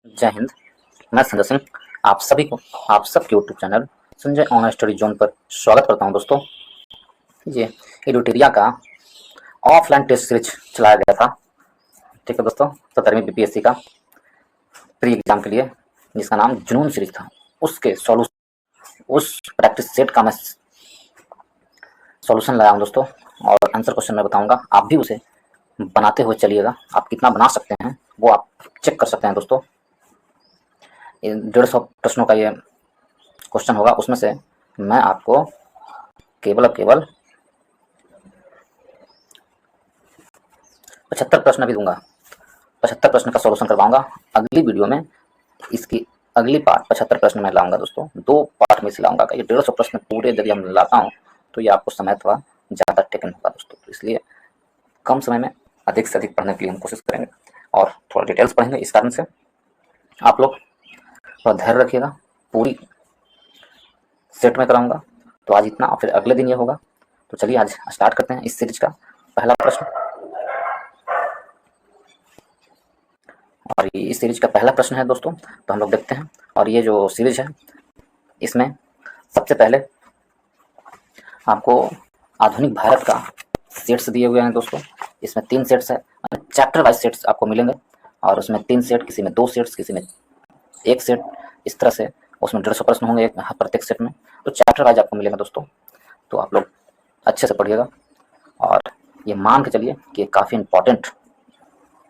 जय हिंद। मैं संजय सिंह आप सभी को आप सबके YouTube channel Sanjay online study zone पर स्वागत करता हूं। दोस्तों, ये एडुटेरिया का ऑफलाइन टेस्ट सीरीज चलाया गया था। ठीक है दोस्तों, 17वीं बीपीएससी का प्री एग्जाम के लिए, जिसका नाम जुनून सीरीज था, उसके सॉल्यूशन, उस प्रैक्टिस सेट का मैं सॉल्यूशन लाया हूं दोस्तों। और आंसर क्वेश्चन मैं बताऊंगा, आप भी उसे बनाते हुए चलिएगा। आप कितना बना सकते हैं वो आप चेक कर सकते हैं दोस्तों। 150 प्रश्नों का ये क्वेश्चन होगा, उसमें से मैं आपको केवल 75 प्रश्न भी दूंगा, 75 प्रश्न का सॉल्यूशन करवाऊंगा। अगली वीडियो में इसकी अगली पार्ट 75 प्रश्न मैं लाऊंगा दोस्तों, 2 पार्ट में से लाऊंगा। ये 150 प्रश्न पूरे यदि हम लाता हूँ तो ये आपको समय थोड़ा ज़्यादा टेकन होगा दोस्तों, तो इसलिए कम समय में अधिक से अधिक पढ़ने के लिए हम कोशिश करेंगे और थोड़ा डिटेल्स पढ़ेंगे। इस कारण से आप लोग थोड़ा धैर्य रखिएगा। पूरी सेट में कराऊंगा, तो आज इतना और फिर अगले दिन ये होगा। तो चलिए आज स्टार्ट करते हैं इस सीरीज का पहला प्रश्न। और ये इस सीरीज का पहला प्रश्न है दोस्तों, तो हम लोग देखते हैं। और ये जो सीरीज है, इसमें सबसे पहले आपको आधुनिक भारत का सेट्स दिए हुए हैं दोस्तों। इसमें 3 सेट्स है, चैप्टर वाइज सेट्स आपको मिलेंगे। और उसमें 3 सेट, किसी में 2 सेट्स, किसी में 1 सेट, इस तरह से उसमें 150 प्रश्न होंगे प्रत्येक सेट में। तो चैप्टर वाइज आपको मिलेंगे दोस्तों, तो आप लोग अच्छे से पढ़िएगा। और ये मान के चलिए कि ये काफ़ी इम्पोर्टेंट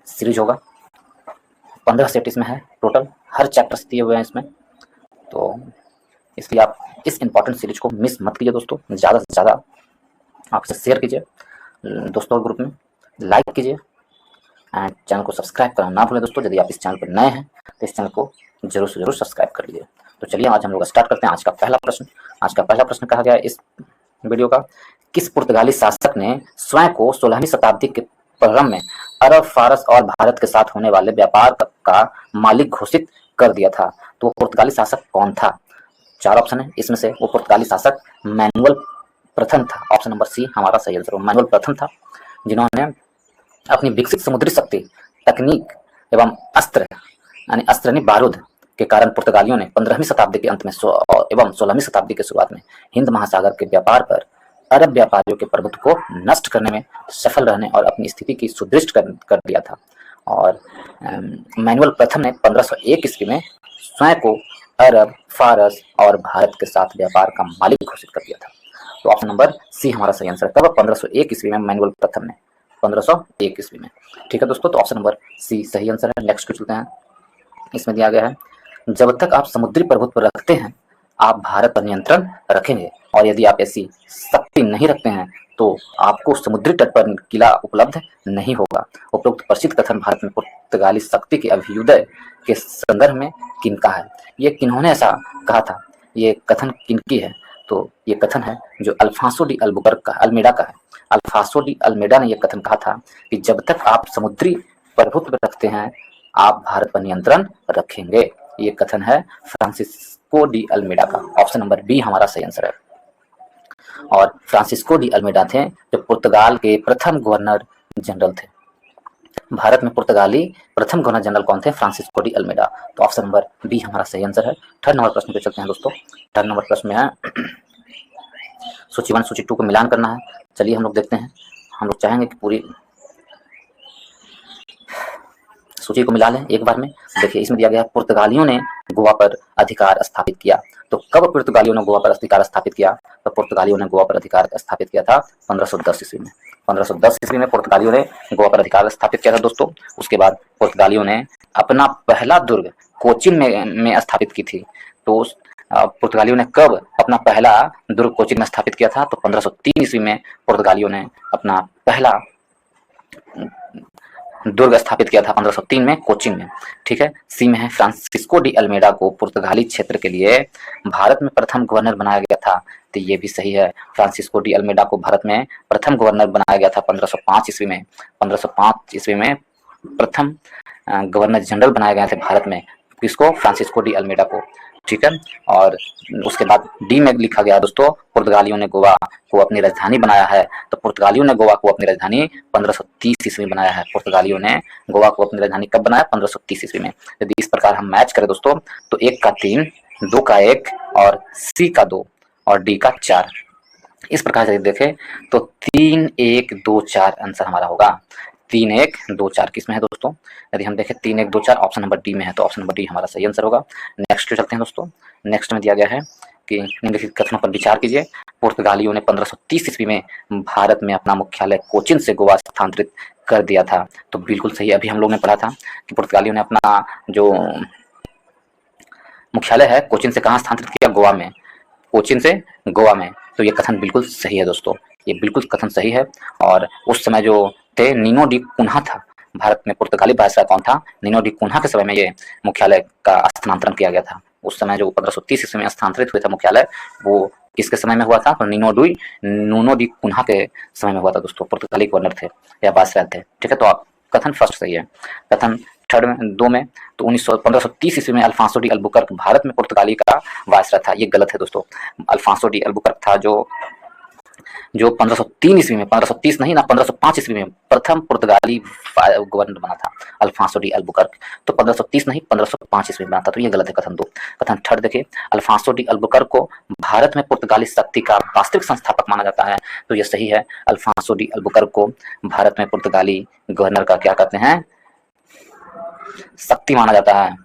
सीरीज होगा। 15 सेट इसमें है टोटल, हर चैप्टर से दिए हुए हैं इसमें। तो इसलिए आप इस इम्पोर्टेंट सीरीज को मिस मत कीजिए दोस्तों। ज़्यादा से ज़्यादा आप इसे शेयर कीजिए दोस्तों ग्रुप में, लाइक कीजिए एंड चैनल को सब्सक्राइब करना ना भूलें दोस्तों। यदि आप इस चैनल पर नए हैं तो इस चैनल को जरूर से जरूर सब्सक्राइब कर लीजिए। तो चलिए आज हम लोग स्टार्ट करते हैं आज का पहला प्रश्न। आज का पहला प्रश्न कहा गया है इस वीडियो का, किस पुर्तगाली शासक ने स्वयं को 16वीं शताब्दी के प्रारंभ में अरब, फारस और भारत के साथ होने वाले व्यापार का मालिक घोषित कर दिया था? तो वो पुर्तगाली शासक कौन था? 4 ऑप्शन है, इसमें से वो पुर्तगाली शासक मैनुअल प्रथम था। ऑप्शन नंबर सी हमारा सही आंसर। मैनुअल प्रथम था, जिन्होंने अपनी विकसित समुद्री शक्ति, तकनीक एवं अस्त्र यानी अस्त्र यानी बारूद के कारण पुर्तगालियों ने 15वीं शताब्दी के अंत में एवं 16वीं शताब्दी की शुरुआत में हिंद महासागर के व्यापार पर अरब व्यापारियों के प्रभुत्व को नष्ट करने में सफल रहने और अपनी स्थिति की सुदृढ़ कर दिया था। और मैनुअल प्रथम ने 1501 ईस्वी में स्वयं को अरब, फारस और भारत के साथ व्यापार का मालिक घोषित कर दिया था। तो ऑप्शन नंबर सी हमारा सही आंसर है। कब? 1501 ईस्वी में मैनुअल प्रथम ने, 1501 ईस्वी में। ठीक है दोस्तों, तो ऑप्शन नंबर सी सही आंसर है। नेक्स्ट को चलते हैं। इसमें दिया गया है, जब तक आप समुद्री प्रभुत्व रखते हैं आप भारत पर नियंत्रण रखेंगे, और यदि आप ऐसी शक्ति नहीं रखते हैं तो आपको समुद्री तट पर किला उपलब्ध नहीं होगा। उपरोक्त प्रसिद्ध कथन भारत में पुर्तगाली शक्ति के अभ्युदय के संदर्भ में किनका है? ये किन्होंने ऐसा कहा था? ये कथन किनकी है? तो ये कथन है जो अल्फांसो डी अल्मेडा का है। अल्फांसो डी अल्मेडा ने यह कथन कहा था कि जब तक आप समुद्री प्रभुत्व रखते हैं आप भारत पर नियंत्रण रखेंगे। ये कथन है फ्रांसिस्को डी अल्मेडा का। ऑप्शन नंबर बी हमारा सही आंसर है। और फ्रांसिस्को डी अल्मेडा थे जो पुर्तगाल के प्रथम गवर्नर जनरल थे। भारत में पुर्तगाली प्रथम गवर्नर जनरल कौन थे? Francisco de Almeida. तो ऑप्शन नंबर बी हमारा सही आंसर है। 3rd नंबर प्रश्न पे चलते हैं दोस्तों। 3rd नंबर प्रश्न में है सूची 1 सूची 2 को मिलान करना है। चलिए हम लोग देखते हैं। हम लोग चाहेंगे कि पूरी सूची को मिला लें एक बार में। देखिए इसमें दिया गया है, पुर्तगालियों ने गोवा पर अधिकार स्थापित किया। तो कब पुर्तगालियों ने गोवा पर अधिकार स्थापित किया? तो पुर्तगालियों ने गोवा पर अधिकार स्थापित किया था 1510 ईस्वी में। 1510 ईस्वी में पुर्तगालियों ने गोवा पर अधिकार स्थापित किया था दोस्तों। उसके बाद पुर्तगालियों ने अपना पहला दुर्ग कोचिन में स्थापित की थी। तो पुर्तगालियों ने कब अपना पहला दुर्ग कोचिन में स्थापित किया था? तो 1503 ईस्वी में पुर्तगालियों ने अपना पहला दुर्ग स्थापित किया था 1503 में कोचिन में। ठीक है, सी में है फ्रांसिस्को डी अल्मेडा को पुर्तगाली क्षेत्र के लिए भारत में प्रथम गवर्नर बनाया गया था। तो ये भी सही है। फ्रांसिस्को डी अल्मेडा को भारत में प्रथम गवर्नर बनाया गया था 1505 ईस्वी में। 1505 ईस्वी में प्रथम गवर्नर जनरल बनाए गए थे भारत में, किसको? फ्रांसिस्को डी अल्मेडा को। ठीक है। और उसके बाद डी में लिखा गया दोस्तों, पुर्तगालियों ने गोवा को अपनी राजधानी बनाया है। तो पुर्तगालियों ने गोवा को अपनी राजधानी 1530 ईस्वी में बनाया है। पुर्तगालियों ने गोवा को अपनी राजधानी कब बनाया? 1530 ईस्वी में। यदि इस प्रकार हम मैच करें दोस्तों, तो 1 का 3, 2 का 1 और सी का 2 और डी का 4। इस प्रकार से देखें तो 3 1 2 4 आंसर हमारा होगा। 3 1 2 4 किस में है दोस्तों? यदि हम देखें 3 1 2 4 ऑप्शन नंबर डी में है, तो ऑप्शन नंबर डी हमारा सही आंसर होगा। नेक्स्ट चलते हैं दोस्तों। नेक्स्ट में दिया गया है कि निम्नलिखित कथनों पर विचार कीजिए। पुर्तगालियों ने 1530 ईस्वी में भारत में अपना मुख्यालय कोचिन से गोवा स्थानांतरित कर दिया था। तो बिल्कुल सही। अभी हम लोग ने पढ़ा था कि पुर्तगालियों ने अपना जो मुख्यालय है कोचिन से कहाँ स्थानांतरित किया? गोवा में। कोचिन से गोवा में। तो ये कथन बिल्कुल सही है दोस्तों, ये बिल्कुल कथन सही है। और उस समय जो थे नीनो डी कुन्हा था, भारत में पुर्तगाली वायसराय कौन था? नीनो डी कुन्हा के समय में ये मुख्यालय का स्थानांतरण किया गया था। उस समय जो 1530 ईस्वी में स्थानांतरित हुआ था मुख्यालय, वो किसके समय में हुआ था? तो नूनो डी कुन्हा के समय में हुआ था दोस्तों। पुर्तगाली गवर्नर थे या वायसराय थे। ठीक है। तो आप कथन फर्स्ट सही है। कथन थर्ड में 2 में, तो 1530 ईस्वी में अल्फांसो डी अल्बुकर्क भारत में पुर्तगाली का वायसराय था। ये गलत है दोस्तों। अल्फांसो डी अल्बुकर्क था जो 1503 ईस्वी में, 1530 नहीं ना, 1505 ईस्वी में प्रथम पुर्तगाली गवर्नर बना था अल्फांसो डी अल्बुकर्क। तो 1530 नहीं, 1505 ईस्वी में बना था। तो ये गलत है कथन 2। कथन थर्ड देखिए, अल्फांसो डी अल्बुकर्क को भारत में पुर्तगाली शक्ति का वास्तविक संस्थापक माना जाता है। तो ये सही है। अल्फांसो डी अल्बुकर्क को भारत में पुर्तगाली गवर्नर का क्या कहते हैं? शक्ति माना जाता है।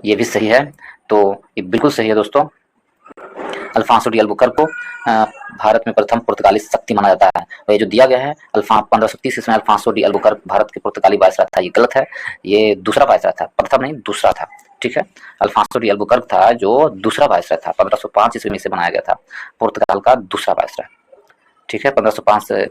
ये भी सही है। तो ये बिल्कुल सही है दोस्तों। अल्फांसो डी अल्बुकर्क को भारत में प्रथम पुर्तगाली शक्ति माना जाता है। और ये जो दिया गया है 1530 ईस्वी में अल्फांसो डी अल्बुकर्क भारत के पुर्तगाली वायसराय था, ये गलत है। ये दूसरा वायसराय था, प्रथम नहीं दूसरा था। ठीक है। अल्फांसो डी अल्बुकर्क था जो दूसरा वायसराय था। 1505 ईस्वी में इसे बनाया गया था, पुर्तगाल का दूसरा वायसराय। ठीक है। 1505 से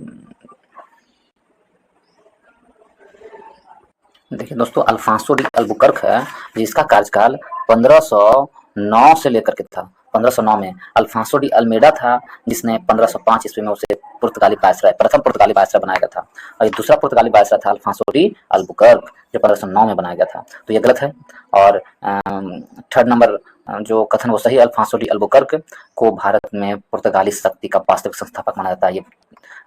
देखिए दोस्तों, अल्फांसो डी अल्बुकर्क है जिसका कार्यकाल 1509 से लेकर के था। 1509 में अल्फांसो डी अल्मेडा था जिसने 1505 ईस्वी में उसे पुर्तगाली वायसराय, प्रथम पुर्तगाली वायसराय बनाया गया था। और ये दूसरा पुर्तगाली वायसराय था अल्फांसो डी अल्बुकर्क जो 1509 में बनाया गया था। तो ये गलत है। और थर्ड नंबर जो कथन वो सही, अल्फांसो डी अल्बुकर्क को भारत में पुर्तगाली शक्ति का वास्तविक संस्थापक माना जाता है। ये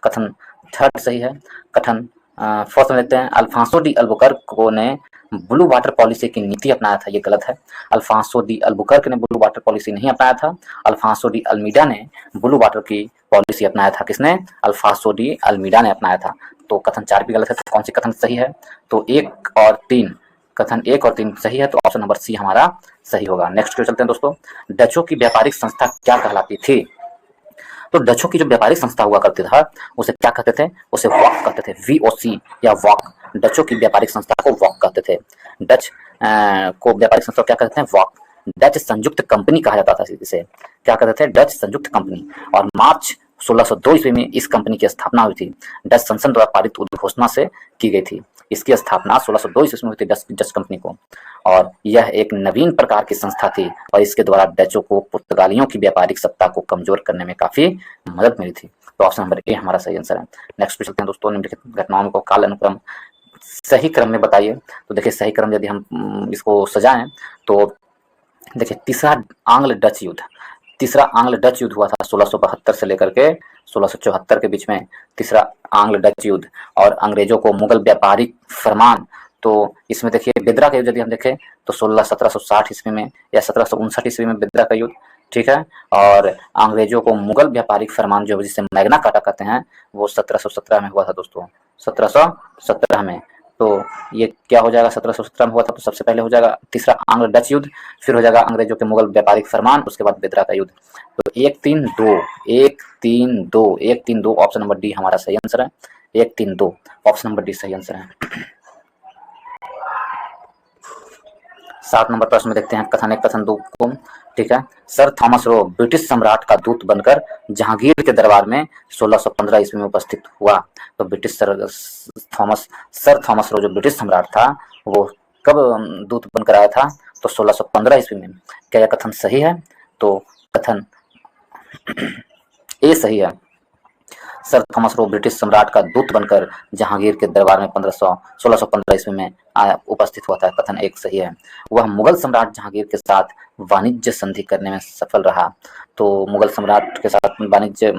कथन थर्ड सही है। कथन फर्स्ट में देखते हैं, अल्फांसो डी अल्बुकर्क ने ब्लू वाटर पॉलिसी की नीति अपनाया था। ये गलत है। अल्फांसो डी अल्बुकर्क ने ब्लू वाटर पॉलिसी नहीं अपनाया था। अल्फांसो डी अल्मीडा ने ब्लू वाटर की पॉलिसी अपनाया था। किसने? अल्फांसो डी अल्मीडा ने अपनाया था। तो कथन 4 भी गलत है। तो कौन सी कथन सही है? तो 1 और 3, कथन 1 और 3 सही है। तो ऑप्शन नंबर सी हमारा सही होगा। नेक्स्ट क्वेश्चन चलते हैं दोस्तों। डचों की व्यापारिक संस्था क्या कहलाती थी? तो डचों की जो व्यापारिक संस्था हुआ करती था उसे क्या कहते थे? उसे वॉक कहते थे, VOC या वॉक। डचों की व्यापारिक संस्था को वॉक कहते थे। डच को व्यापारिक संस्था क्या कहते हैं? वॉक। डच संयुक्त कंपनी कहा जाता था इसे। क्या कहते थे? डच संयुक्त कंपनी। और मार्च 1602 ईस्वी में इस कंपनी की स्थापना हुई थी। डच संसद द्वारा पारित उद्घोषणा से की गई थी। इसकी स्थापना 1602 ईस्वी में हुई थी डच कंपनी को। और यह एक नवीन प्रकार की संस्था थी और इसके द्वारा डचों को पुर्तगालियों की व्यापारिक सत्ता को कमजोर करने में काफी मदद मिली थी। तो ऑप्शन नंबर ए हमारा सही आंसर है। नेक्स्ट पे चलते हैं दोस्तों। निम्नलिखित घटनाओं को काल अनुक्रम सही क्रम में बताइए। तो देखिए सही क्रम यदि हम इसको सजाएं तो देखिए तीसरा आंग्ल डच युद्ध हुआ था 1672 से लेकर के 1674 के बीच में। तीसरा आंग्ल डच युद्ध और अंग्रेजों को मुगल व्यापारिक फरमान। तो इसमें देखिए बेदरा का युद्ध यदि हम देखें तो 1760 ईस्वी में या 1759 ईस्वी में बेदरा का युद्ध। ठीक है। और अंग्रेजों को मुगल व्यापारिक फरमान जो जिसे मैग्ना कार्टा कहते हैं वो 1717 में हुआ था दोस्तों। 1717 में। तो ये क्या हो जाएगा? 1717 में हुआ था तो सबसे पहले हो जाएगा तीसरा आंग्ल डच युद्ध, फिर हो जाएगा अंग्रेजों के मुगल व्यापारिक फरमान, उसके बाद बेदरा का युद्ध। तो 1-3-2 ऑप्शन नंबर डी हमारा सही आंसर है। 1-3-2 ऑप्शन नंबर डी सही आंसर है। 7 नंबर प्रश्न में देखते हैं कथन 1 कथन 2 को। ठीक है। सर थॉमस रो ब्रिटिश सम्राट का दूत बनकर जहांगीर के दरबार में 1615 ईस्वी में उपस्थित हुआ। तो सर थॉमस रो जो ब्रिटिश सम्राट था वो कब दूत बनकर आया था? तो 1615 ईस्वी में। क्या यह कथन सही है? तो कथन ए सही है। सर थॉमस रो ब्रिटिश सम्राट का दूत बनकर जहांगीर के दरबार में 1615 ईस्वी में उपस्थित हुआ था। कथन एक सही है। वह मुगल सम्राट जहांगीर के साथ वाणिज्य संधि करने में सफल रहा। तो मुगल सम्राट के साथ वाणिज्य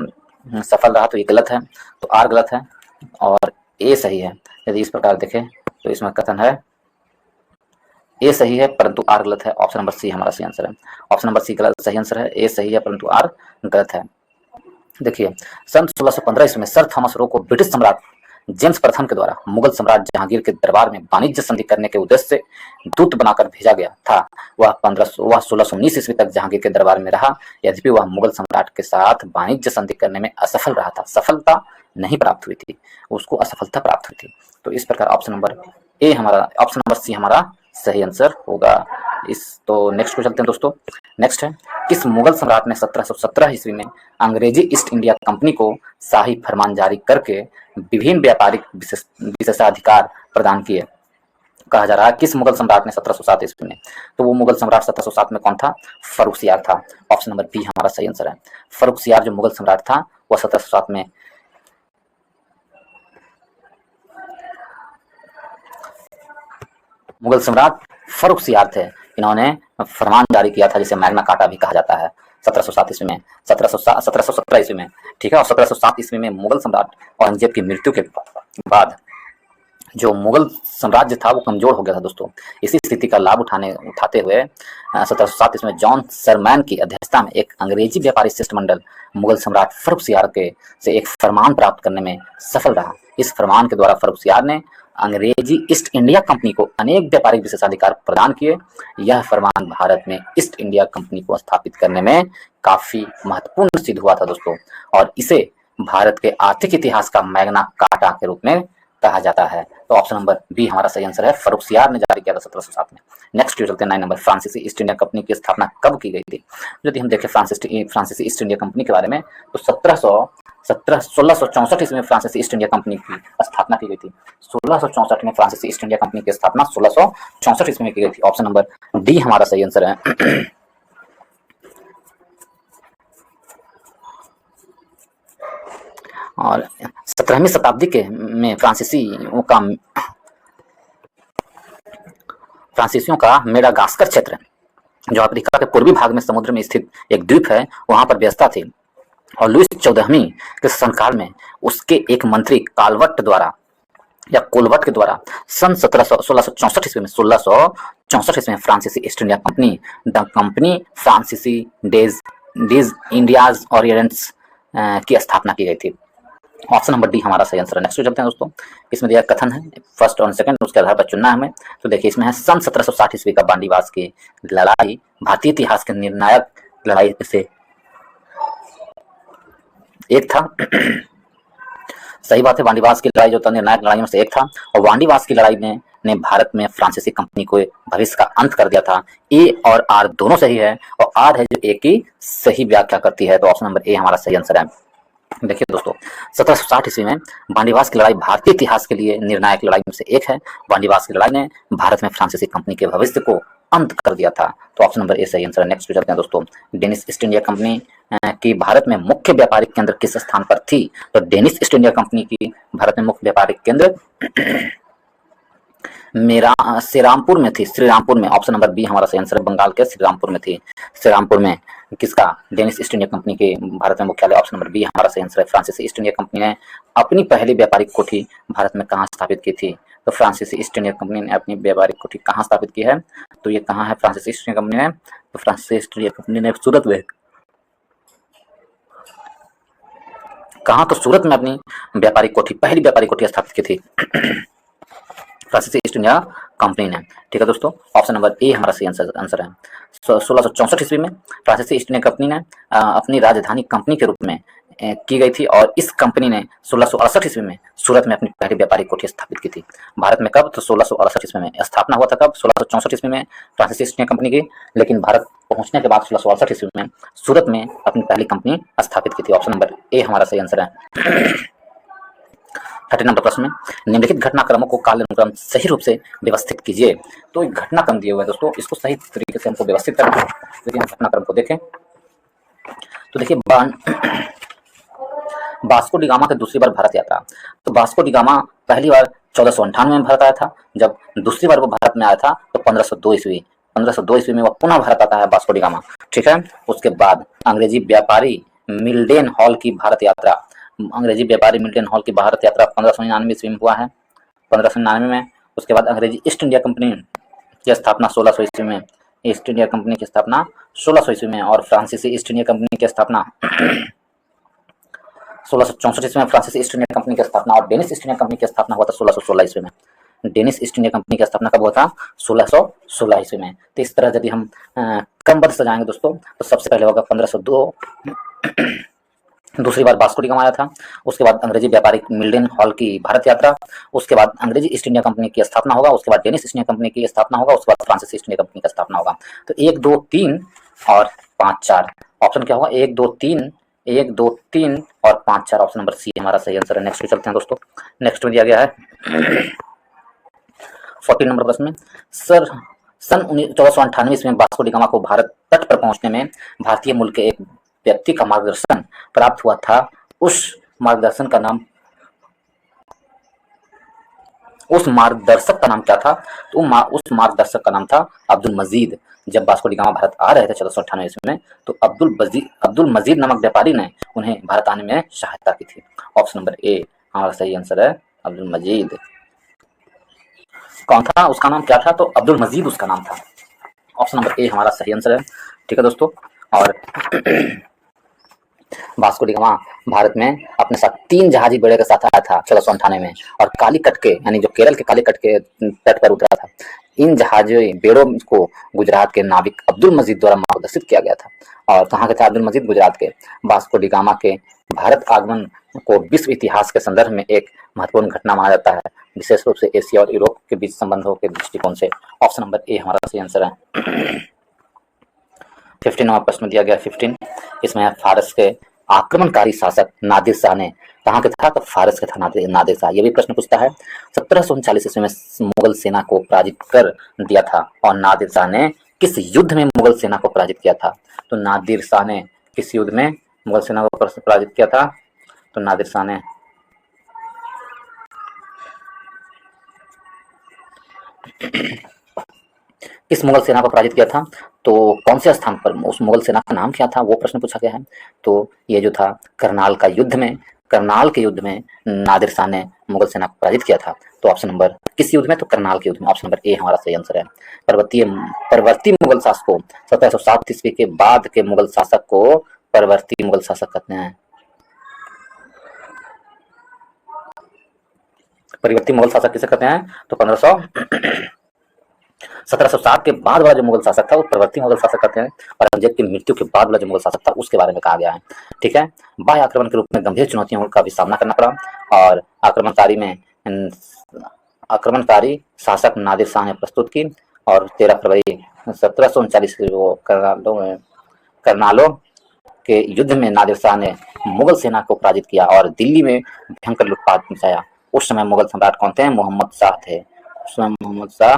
सफल रहा, तो ये गलत है, तो आर गलत है और ए सही है। यदि इस प्रकार देखें तो इसमें कथन है ए सही है परंतु आर गलत है। ऑप्शन नंबर सी हमारा सही आंसर है। ऑप्शन नंबर सी गलत सही आंसर है, ए सही है परंतु आर गलत है। देखिए, सन 1615 ईस्वी में सर थॉमस रो को ब्रिटिश सम्राट जेम्स प्रथम के द्वारा मुगल सम्राट जहांगीर के दरबार में वाणिज्य संधि करने के उद्देश्य से दूत बनाकर भेजा गया था। वह 1619 ईस्वी तक जहांगीर के दरबार में रहा। यद्यपि वह मुगल सम्राट के साथ वाणिज्य संधि करने में असफल रहा था, सफलता नहीं प्राप्त हुई थी, उसको असफलता प्राप्त हुई थी। तो इस प्रकार ऑप्शन नंबर सी हमारा सही आंसर होगा। तो नेक्स्ट को चलते हैं दोस्तों। नेक्स्ट है, किस मुगल सम्राट ने 1717 ईस्वी में अंग्रेजी ईस्ट इंडिया कंपनी को शाही फरमान जारी करके विभिन्न व्यापारिक विशेषाधिकार प्रदान किए? कहा जा रहा है किस मुगल सम्राट ने 1707 ईस्वी में, तो वो मुगल सम्राट 1707 में कौन था? फर्रुखसियार था। ऑप्शन नंबर बी हमारा सही आंसर है। फर्रुखसियार जो मुगल सम्राट था वह 1707 में मुगल सम्राट फर्रुखसियार थे। इन्होंने फरमान जारी किया था जिसे मैग्ना कार्टा भी कहा जाता है 1707 ईस्वी में, 1717 ईस्वी में, ठीक है। और 1707 ईस्वी में मुगल सम्राट औरंगजेब की मृत्यु के बाद जो मुगल साम्राज्य था वो कमजोर हो गया था दोस्तों। इसी स्थिति का लाभ उठाते हुए 1707 ईस्वी में जॉन सरमैन की अध्यक्षता में एक अंग्रेजी व्यापारी शिष्टमंडल मुगल सम्राट फर्रुखसियार से एक फरमान प्राप्त करने में सफल रहा। इस फरमान के द्वारा फर्रुखसियार ने अंग्रेजी ईस्ट इंडिया कंपनी को अनेक व्यापारिक विशेषाधिकार प्रदान किए। यह फरमान भारत में ईस्ट इंडिया कंपनी को स्थापित करने में काफी महत्वपूर्ण सिद्ध हुआ था दोस्तों, और इसे भारत के आर्थिक इतिहास का मैग्ना कार्टा के रूप में कहा जाता है। तो ऑप्शन नंबर बी हमारा सही आंसर है, फर्रुखसियार ने जारी किया था 1707 में। नेक्स्ट चलते हैं 9 नंबर, फ्रांसीसी ईस्ट इंडिया कंपनी की स्थापना कब की गई थी? यदि हम देखें फ्रांसीसी ईस्ट इंडिया कंपनी के बारे में तो 1664 ईस्वी में फ्रांसीसी ईस्ट इंडिया कंपनी की स्थापना की गई थी। 1664 में फ्रांसीसी ईस्ट इंडिया कंपनी की स्थापना 1664 ईस्वी में की गई थी। ऑप्शन नंबर डी हमारा सही आंसर है। और 17वीं शताब्दी के में फ्रांसीसियों का मेडागास्कर क्षेत्र जो अफ्रीका के पूर्वी भाग में समुद्र में स्थित एक द्वीप है, वहां पर व्यवस्था थी। और लुईस 14वीं के शासनकाल में उसके एक मंत्री कोलवर्ट के द्वारा सन 1664 ईस्वी में फ्रांसीसी east India company the company फ्रांसीसी डेज इंडियाज ओरिएंट्स की स्थापना की गई थी। ऑप्शन नंबर डी हमारा सही आंसर है। नेक्स्ट चलते हैं दोस्तों। इसमें दिया कथन है फर्स्ट और सेकंड, उसके आधार पर चुनना है हमें। तो देखिए इसमें है सन 1760 ईस्वी का बांडीवास की लड़ाई भारतीय इतिहास के निर्णायक लड़ाई से एक था। सही बात है, वांडीवास की लड़ाई जो था निर्णायक लड़ाइयों में से एक था, और वांडीवास की लड़ाई ने भारत में फ्रांसीसी कंपनी को भविष्य का अंत कर दिया था। ए और आर दोनों सही है, और आर है जो ए की सही व्याख्या करती है। तो ऑप्शन नंबर ए हमारा सही आंसर है। देखिए दोस्तों, 1760 ईस्वी में वांडीवास की लड़ाई भारतीय इतिहास के लिए निर्णायक लड़ाई में से एक है। वांडीवास की लड़ाई ने भारत में फ्रांसीसी कंपनी के भविष्य को अंत कर दिया था। तो ऑप्शन नंबर ए सही आंसर है। नेक्स्ट चलते हैं दोस्तों। डेनिश ईस्ट इंडिया कंपनी की भारत में मुख्य व्यापारिक केंद्र किस स्थान पर थी? तो डेनिश ईस्ट इंडिया कंपनी की भारत में मुख्य व्यापारिक केंद्र श्रीरामपुर में थी। श्रीरामपुर में, ऑप्शन नंबर बी हमारा सही आंसर है। बंगाल के श्रीरामपुर में थी। श्रीरामपुर में किसका? डेनिश ईस्ट इंडिया कंपनी के भारत में मुख्यालय। ऑप्शन नंबर बी हमारा सही आंसर है। फ्रांसीसी ईस्ट इंडिया कंपनी ने अपनी पहली व्यापारिक कोठी भारत में कहाँ स्थापित की थी? तो फ्रांसीसी ईस्ट इंडिया कंपनी ने अपनी व्यापारिक कोठी कहाँ स्थापित की है? तो ये कहाँ है फ्रांसीसी ईस्ट इंडिया कंपनी ने? तो फ्रांसीसी ईस्ट इंडिया कंपनी ने सूरत में, कहाँ? तो सूरत में अपनी व्यापारिक कोठी, पहली व्यापारिक कोठी स्थापित की थी फ्रांसीसी ईस्ट इंडिया कंपनी ने। ठीक है दोस्तों, ऑप्शन नंबर ए हमारा सही आंसर है। 1664 ईस्वी में फ्रांसीसी ईस्ट इंडिया कंपनी ने अपनी राजधानी कंपनी के रूप में की गई थी, और इस कंपनी ने 1668 ईस्वी में सूरत में अपनी पहली व्यापारिक कोठी स्थापित की थी। भारत में कब? तो 1668 ईस्वी में। स्थापना हुआ था कब? 1664 ईस्वी में फ्रांसीसी ईस्ट इंडिया कंपनी की, लेकिन भारत पहुंचने के बाद 1668 ईस्वी में सूरत में अपनी पहली कंपनी स्थापित की थी। ऑप्शन नंबर ए हमारा सही आंसर है। 30 नंबर प्रश्न में निम्नलिखित घटनाक्रमों को कालानुक्रम सही रूप से व्यवस्थित कीजिए। तो घटनाक्रम दिए हुए दोस्तों, इसको सही तरीके से हमको व्यवस्थित करना है। यदि हम घटनाक्रम को देखें तो देखिए वास्को डी गामा की दूसरी बार भारत यात्रा। तो वास्को डी गामा पहली बार 1498 में भारत आया था। जब दूसरी बार वो भारत में आया था तो 1502 ईस्वी में वो पुनः भारत आता है वास्को डी गामा। ठीक है। उसके बाद अंग्रेजी व्यापारी मिल्डेन हॉल की भारत यात्रा। अंग्रेजी व्यापारी मिल्डेन हॉल की भारत यात्रा 1599 ईस्वी में हुआ है, 1599 में। उसके बाद अंग्रेजी ईस्ट इंडिया कंपनी की स्थापना 1600 ईस्वी में, ईस्ट इंडिया कंपनी की स्थापना 1600 ईस्वी में, और फ्रांसीसी ईस्ट इंडिया कंपनी की स्थापना 1664 ईस्वी में। फ्रांसीसी ईस्ट इंडिया कंपनी की स्थापना और डेनिश ईस्ट इंडिया कंपनी की स्थापना हुआ था 1616 ईस्वी में। डेनिश ईस्ट इंडिया कंपनी की स्थापना कब हुआ था? 1616 ईस्वी में। तो इस तरह यदि हम क्रमबद्ध सजाएंगे दोस्तों, तो सबसे पहले होगा 1502, दूसरी बार वास्को डी गामा आया था। उसके बाद अंग्रेजी व्यापारी मिल्डेन हॉल की भारत यात्रा। उसके बाद अंग्रेजी ईस्ट इंडिया कंपनी की स्थापना होगा। उसके बाद डेनिश ईस्ट इंडिया कंपनी की स्थापना होगा। उसके बाद फ्रांसीसी ईस्ट इंडिया कंपनी की स्थापना होगा। तो 1, 2, 3 और 5, 4 ऑप्शन क्या होगा? 1, 2, 3, 1, 2, 3 और 5, 4 ऑप्शन नंबर सी हमारा सही आंसर है। नेक्स्ट पे चलते हैं दोस्तों। नेक्स्ट में दिया गया है 14 नंबर प्रश्न में, सर सन 1498 ईस्वी में वास्को डी गामा को भारत तट पर पहुंचने में भारतीय मूल के एक व्यक्ति का मार्गदर्शन प्राप्त हुआ था। उस मार्गदर्शक का नाम क्या था? तो उस मार्गदर्शक का नाम था अब्दुल मजीद। जब वास्को डी गामा भारत आ रहे थे 1498 ईस्वी में, तो अब्दुल मजीद नामक व्यापारी ने उन्हें भारत आने में सहायता की थी। ऑप्शन नंबर ए हमारा सही आंसर है, अब्दुल मजीद। कौन था? उसका नाम क्या था? तो अब्दुल मजीद उसका नाम था। ऑप्शन नंबर ए हमारा सही आंसर है। ठीक है दोस्तों। और वास्को डी गामा भारत में अपने साथ 3 जहाजी बेड़े के साथ आया था 1498 में, और कालीकट के यानी जो केरल के कालीकट के तट पर उतरा था। इन जहाजी बेड़ों को गुजरात के नाविक अब्दुल मजीद द्वारा मार्गदर्शित किया गया था। और कहाँ के थे अब्दुल मजीद? गुजरात के। वास्को डी गामा के भारत आगमन को विश्व इतिहास के संदर्भ में एक महत्वपूर्ण घटना माना जाता है, विशेष रूप से एशिया और यूरोप के बीच संबंधों के दृष्टिकोण से। ऑप्शन नंबर ए हमारा सही आंसर है। 15वां प्रश्न दिया गया 15। इसमें फारस के आक्रमणकारी शासक नादिर शाह ने, कहाँ के था? तो फारस के था नादिर शाह। ये भी प्रश्न पूछता है। 1739 ईस्वी में मुगल सेना को पराजित कर दिया था, और नादिर शाह ने किस युद्ध में मुगल सेना को पराजित किया था? तो नादिर शाह ने किस युद्ध में मुगल सेना को पराजित किया था? तो नादिर शाह ने किस मुगल सेना को पराजित किया था? तो कौन से स्थान पर? उस मुगल सेना का नाम क्या था? वो प्रश्न पूछा गया है। तो ये जो था करनाल के युद्ध में नादिर शाह ने मुगल सेना को पराजित किया था। तो ऑप्शन नंबर किस युद्ध में? तो करनाल के युद्ध में। ऑप्शन नंबर ए हमारा सही आंसर है। परवर्ती मुगल शासकों 1707 ईस्वी के बाद के मुगल शासक को परवर्ती मुगल शासक कहते हैं। परिवर्ती मुगल शासक किसे कहते हैं? तो 1707 के बाद वाला जो मुगल शासक था वो प्रवर्ती मुगल शासक कहते हैं, और औरंगजेब की मृत्यु के बाद वाला जो मुगल शासक था उसके बारे में कहा गया है। ठीक है। बाह्य आक्रमण के रूप में गंभीर चुनौतियों का भी सामना करना पड़ा, और आक्रमणकारी शासक नादिर शाह ने प्रस्तुत की, और 13 फरवरी 1739 को करनालो के युद्ध में नादिर शाह ने मुगल सेना को पराजित किया और दिल्ली में भयंकर लूटपाट मचाया। उस समय मुगल सम्राट कौन थे? मोहम्मद शाह थे। उस समय मोहम्मद शाह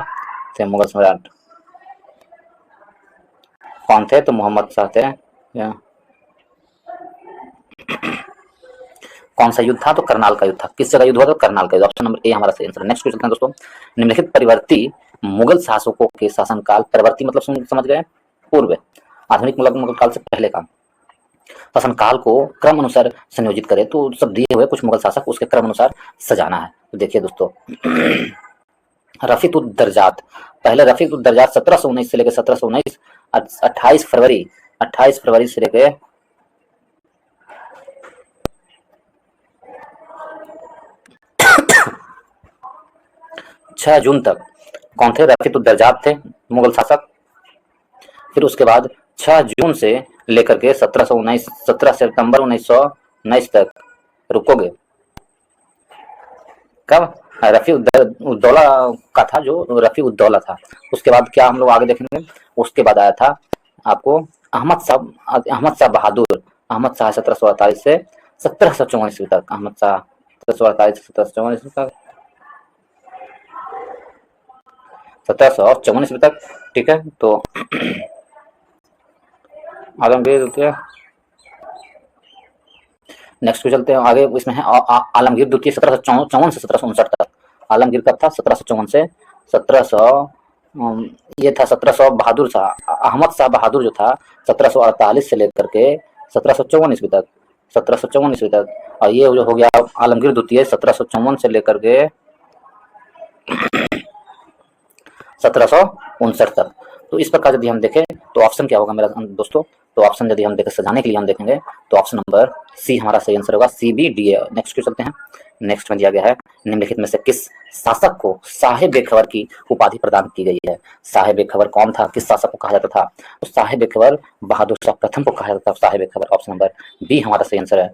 थे मुगल सम्राट। कौन थे? तो मोहम्मद शाह थे। कौन सा युद्ध था? तो करनाल का युद्ध था। किस जगह युद्ध हुआ? तो करनाल का युद्ध। ऑप्शन नंबर ए हमारा सही आंसर है। नेक्स्ट क्वेश्चन दोस्तों, निम्नलिखित परिवर्ती मुगल शासकों के शासनकाल, परिवर्ती मतलब समझ गए? पूर्व। आधुनिक मुगल काल से पहले का शासनकाल को क्रम अनुसार संयोजित करें। तो सब दिए हुए कुछ मुगल शासक, उसके क्रम अनुसार सजाना है। तो देखिए दोस्तों, रफीक उद दरजात, पहले रफीक उद दरजात 1719 से लेकर 1719 28 फरवरी से लेकर 6 जून तक कौन थे? रफीक उद दरजात थे मुगल शासक। फिर उसके बाद 6 जून से लेकर के 17 सितंबर 1919 तक, रुकोगे? कब? रफी उद्दौला का था, जो रफी उद्दौला था। उसके बाद क्या हम लोग आगे देखेंगे? उसके बाद आया था आपको अहमद शाह बहादुर। अहमद शाह 1748 से 1754 ईस्वी तक। अहमद शाह 1748 से 1754 ईस्वी तक, 1754 ईस्वी तक। ठीक है। तो आलमगीर नेक्स्ट पे चलते हैं आगे। इसमें है आलमगीर द्वितीय 1754 से 1759 तक। आलमगीर कब था? 1754 से 1700, ये था 1700 बहादुर शाह, अहमद शाह बहादुर जो था 1748 से लेकर के 1754 ईस्वी तक, 1754 ईस्वी तक। और ये जो हो गया आलमगीर द्वितीय 1754 से लेकर के 1759 तक। तो इस प्रकार यदि हम देखें तो ऑप्शन क्या होगा मेरा दोस्तों? तो ऑप्शन यदि हम देखें, सजाने के लिए हम देखेंगे तो ऑप्शन नंबर सी हमारा सही आंसर होगा, C B D A. Next क्यों चलते हैं। नेक्स्ट में दिया गया है निम्नलिखित में से किस शासक को साहेब बेखबर की उपाधि प्रदान की गई है? साहेब बेखबर कौन था? किस शासक को कहा जाता था? तो साहेब बेखबर बहादुर शाह प्रथम को कहा जाता था। साहेब बेखबर ऑप्शन नंबर बी हमारा सही आंसर है।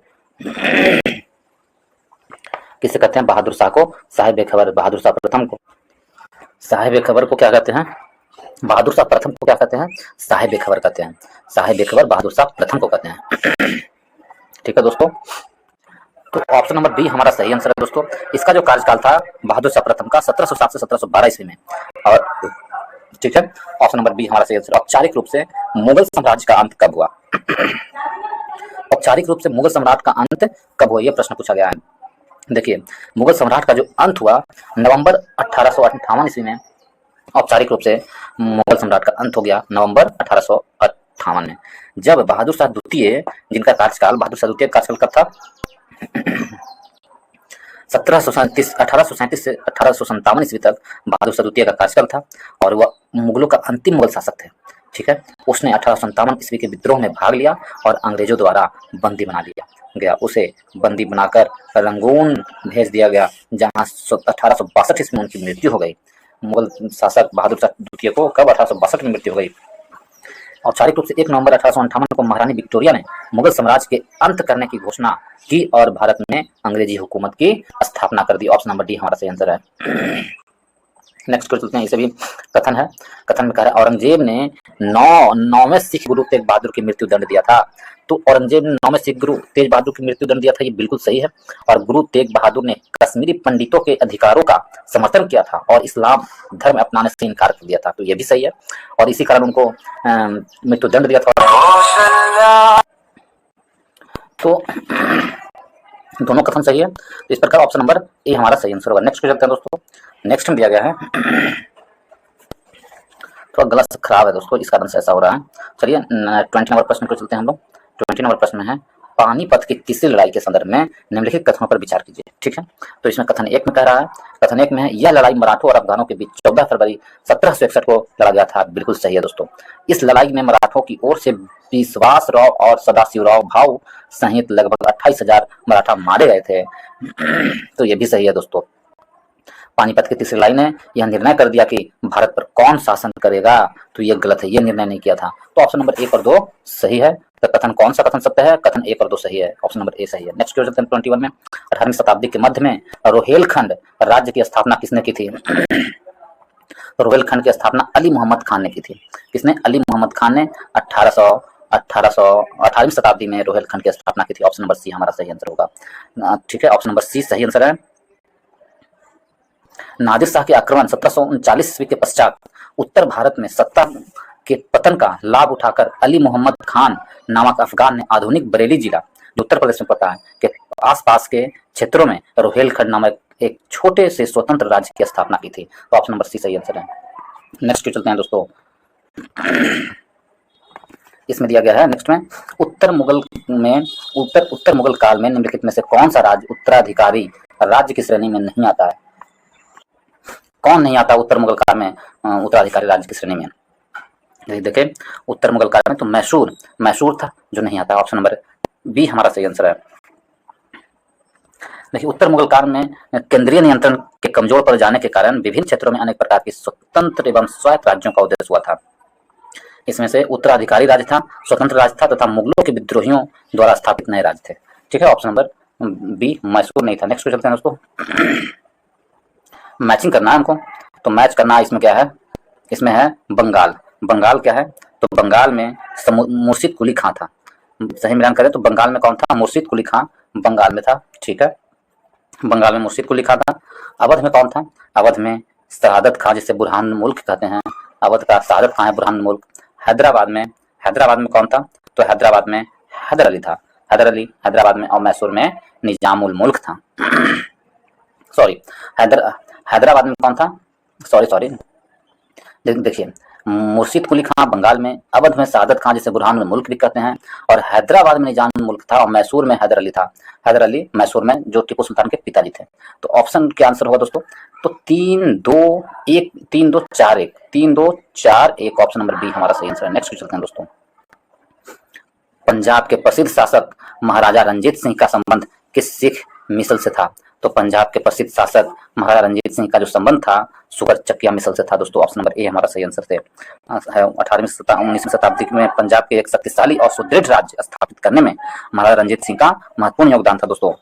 किसे कहते हैं? बहादुर शाह को साहेब बेखबर, बहादुर शाह प्रथम को साहेब बेखबर को क्या कहते हैं? बहादुर शाह प्रथम को क्या कहते हैं? साहेब बेखबर कहते हैं। साहेब बेखबर बहादुर शाह प्रथम को कहते हैं। ठीक है दोस्तों, तो ऑप्शन नंबर बी हमारा सही आंसर है दोस्तों। इसका जो कार्यकाल था बहादुर शाह प्रथम का 1707 से 1712 ईस्वी में। और ठीक है, ऑप्शन नंबर बी हमारा सही आंसर। औपचारिक रूप से मुगल साम्राज्य का अंत कब हुआ? औपचारिक रूप से मुगल सम्राट का अंत कब हुआ, यह प्रश्न पूछा गया है। देखिए, मुगल सम्राट का जो अंत हुआ नवंबर 1858 ईस्वी में। औपचारिक रूप से मुगल सम्राट का अंत हो गया नवंबर 1858 में, जब बहादुर शाह द्वितीय, जिनका कार्यकाल बहादुर शाह द्वितीय कार्यकाल कब था? 1837 से 1857 ईस्वी तक बहादुर शाह द्वितीय का कार्यकाल था और वह मुगलों का अंतिम मुगल शासक थे। ठीक है, उसने 1857 ईस्वी के विद्रोह में भाग लिया और अंग्रेजों द्वारा बंदी बना लिया गया। उसे बंदी बनाकर रंगून भेज दिया गया, जहां 1862 ईस्वी में उनकी मृत्यु हो गई। मुगल शासक बहादुर शाह द्वितीय को कब 1862 में मृत्यु हो गई। औपचारिक रूप से 1 नवंबर 1858 को महारानी विक्टोरिया ने मुगल साम्राज्य के अंत करने की घोषणा की और भारत में अंग्रेजी हुकूमत की स्थापना कर दी। ऑप्शन नंबर डी हमारा सही आंसर है। नेक्स्ट क्वेश्चन चलते हैं, इसे भी कथन है। कथन में कह रहा है औरंगजेब ने 9वें सिख गुरु तेग बहादुर की मृत्यु दंड दिया था। तो औरंगजेब ने 9वें सिख गुरु तेज बहादुर की मृत्यु दंड दिया था, ये बिल्कुल सही है। और गुरु तेग बहादुर ने कश्मीरी पंडितों के अधिकारों का समर्थन किया था और इस्लाम धर्म अपनाने से इनकार कर दिया था, तो ये भी सही है। और इसी कारण उनको मृत्यु दंड दिया था। तो दोनों कथन सही है, तो इस प्रकार ऑप्शन नंबर ए हमारा सही आंसर होगा। नेक्स्ट चलते हैं दोस्तों। नेक्स्ट में दिया गया है, थोड़ा गलत खराब है दोस्तों, इस कारण से ऐसा हो रहा है। चलिए 20 नंबर प्रश्न को चलते हैं हम लोग। 20 नंबर प्रश्न में है पानीपत की तीसरी लड़ाई के संदर्भ में निम्नलिखित कथनों पर विचार कीजिए। ठीक है, तो इसमें कथन 1 में कह रहा है, कथन 1 में है यह लड़ाई मराठों और अफगानों के बीच 14 फरवरी 1761 को लड़ा गया था। बिल्कुल सही है दोस्तों। इस लड़ाई में मराठों की ओर से विश्वासराव और सदाशिवराव भाऊ सहित लगभग 28,000 मराठा मारे गए थे। तो ये भी सही है दोस्तों। पानीपत की तीसरी लड़ाई ने यह निर्णय कर दिया कि भारत पर कौन शासन करेगा, तो यह गलत है, यह निर्णय नहीं किया था। तो ऑप्शन नंबर 1 और 2 सही है। तो कथन कौन सा कथन सत्य है? कथन 1 और 2 सही है, ऑप्शन नंबर ए सही है। नेक्स्ट क्वेश्चन 21 में 18वीं शताब्दी के मध्य में रोहेलखंड राज्य की स्थापना किसने की थी? रोहेलखंड की स्थापना अली मोहम्मद खान ने की थी। किसने? अली मोहम्मद खान ने 1818वीं शताब्दी में रोहेलखंड की स्थापना की थी। ऑप्शन नंबर सी हमारा सही आंसर होगा। ठीक है, ऑप्शन नंबर सी सही आंसर है। नादिर शाह के आक्रमण 1739 ईस्वी के पश्चात उत्तर भारत में सत्ता के पतन का लाभ उठाकर अली मोहम्मद खान नामक अफगान ने आधुनिक बरेली जिला, जो उत्तर प्रदेश में पड़ता है, के आसपास के क्षेत्रों में रोहेलखंड नामक एक छोटे से स्वतंत्र राज्य की स्थापना की थी। तो ऑप्शन नंबर सी सही आंसर है। नेक्स्ट चलते हैं दोस्तों। इसमें दिया गया है नेक्स्ट में उत्तर मुगल काल में निम्नलिखित में से कौन सा राज्य उत्तराधिकारी राज्य की श्रेणी में नहीं आता है? कौन नहीं आता उत्तर मुगल काल में उत्तराधिकारी राज्य की श्रेणी में? देखें उत्तर मुगल काल में तो मैसूर था जो नहीं आता। ऑप्शन नंबर बी हमारा सही आंसर है। देखिए उत्तर मुगल काल में केंद्रीय नियंत्रण के कमजोर पड़ जाने के कारण विभिन्न क्षेत्रों में अनेक प्रकार के स्वतंत्र एवं स्वायत्त राज्यों का उदय हुआ था। इसमें से उत्तराधिकारी राज्य था, स्वतंत्र राज्य था तथा मुगलों के विद्रोहियों द्वारा स्थापित नए राज्य थे। ठीक है, ऑप्शन नंबर बी मैसूर नहीं था। नेक्स्ट चलते हैं दोस्तों। मैचिंग करना है हमको, तो मैच करना इसमें क्या है? इसमें है बंगाल। बंगाल क्या है? तो बंगाल में मुर्शिद कुली खां था। सही मिलान करें तो बंगाल में कौन था? मुर्शिद कुली खां बंगाल में था। ठीक है, बंगाल में मुर्शिद कुली खां था। अवध में कौन था? अवध में शहादत खां, जिसे बुरहान मुल्क कहते हैं। अवध का शहादत खां है बुरहान मुल्क। हैदराबाद में कौन था? तो हैदराबाद में हैदर अली था। हैदर अली हैदराबाद में, और मैसूर में निजामुल मुल्क था। सॉरी, हैदराबाद में कौन था? सॉरी, देखिए, मुर्शिद कुली खां बंगाल में, अवध में सआदत खां जिसे बुरहानुल मुल्क भी कहते हैं, और हैदराबाद में निजामुल मुल्क था, और मैसूर में हैदर अली था। हैदर अली मैसूर में, जो टीपू सुल्तान के पिताजी थे। तो ऑप्शन क्या आंसर होगा दोस्तों? तो 3-2-1, 3-2-4-1, 3-2-4-1, ऑप्शन नंबर बी हमारा सही आंसर है। नेक्स्ट चलते हैं दोस्तों। पंजाब के प्रसिद्ध शासक महाराजा रंजीत सिंह का संबंध किस सिख मिसल से था? तो पंजाब के प्रसिद्ध शासक महाराजा रंजीत सिंह का जो संबंध था सुगर चकिया मिसल से था दोस्तों। ऑप्शन नंबर ए हमारा सही आंसर है। 19वीं शताब्दी में पंजाब के एक शक्तिशाली और सुदृढ़ राज्य स्थापित करने में महाराजा रंजीत सिंह का महत्वपूर्ण योगदान था दोस्तों।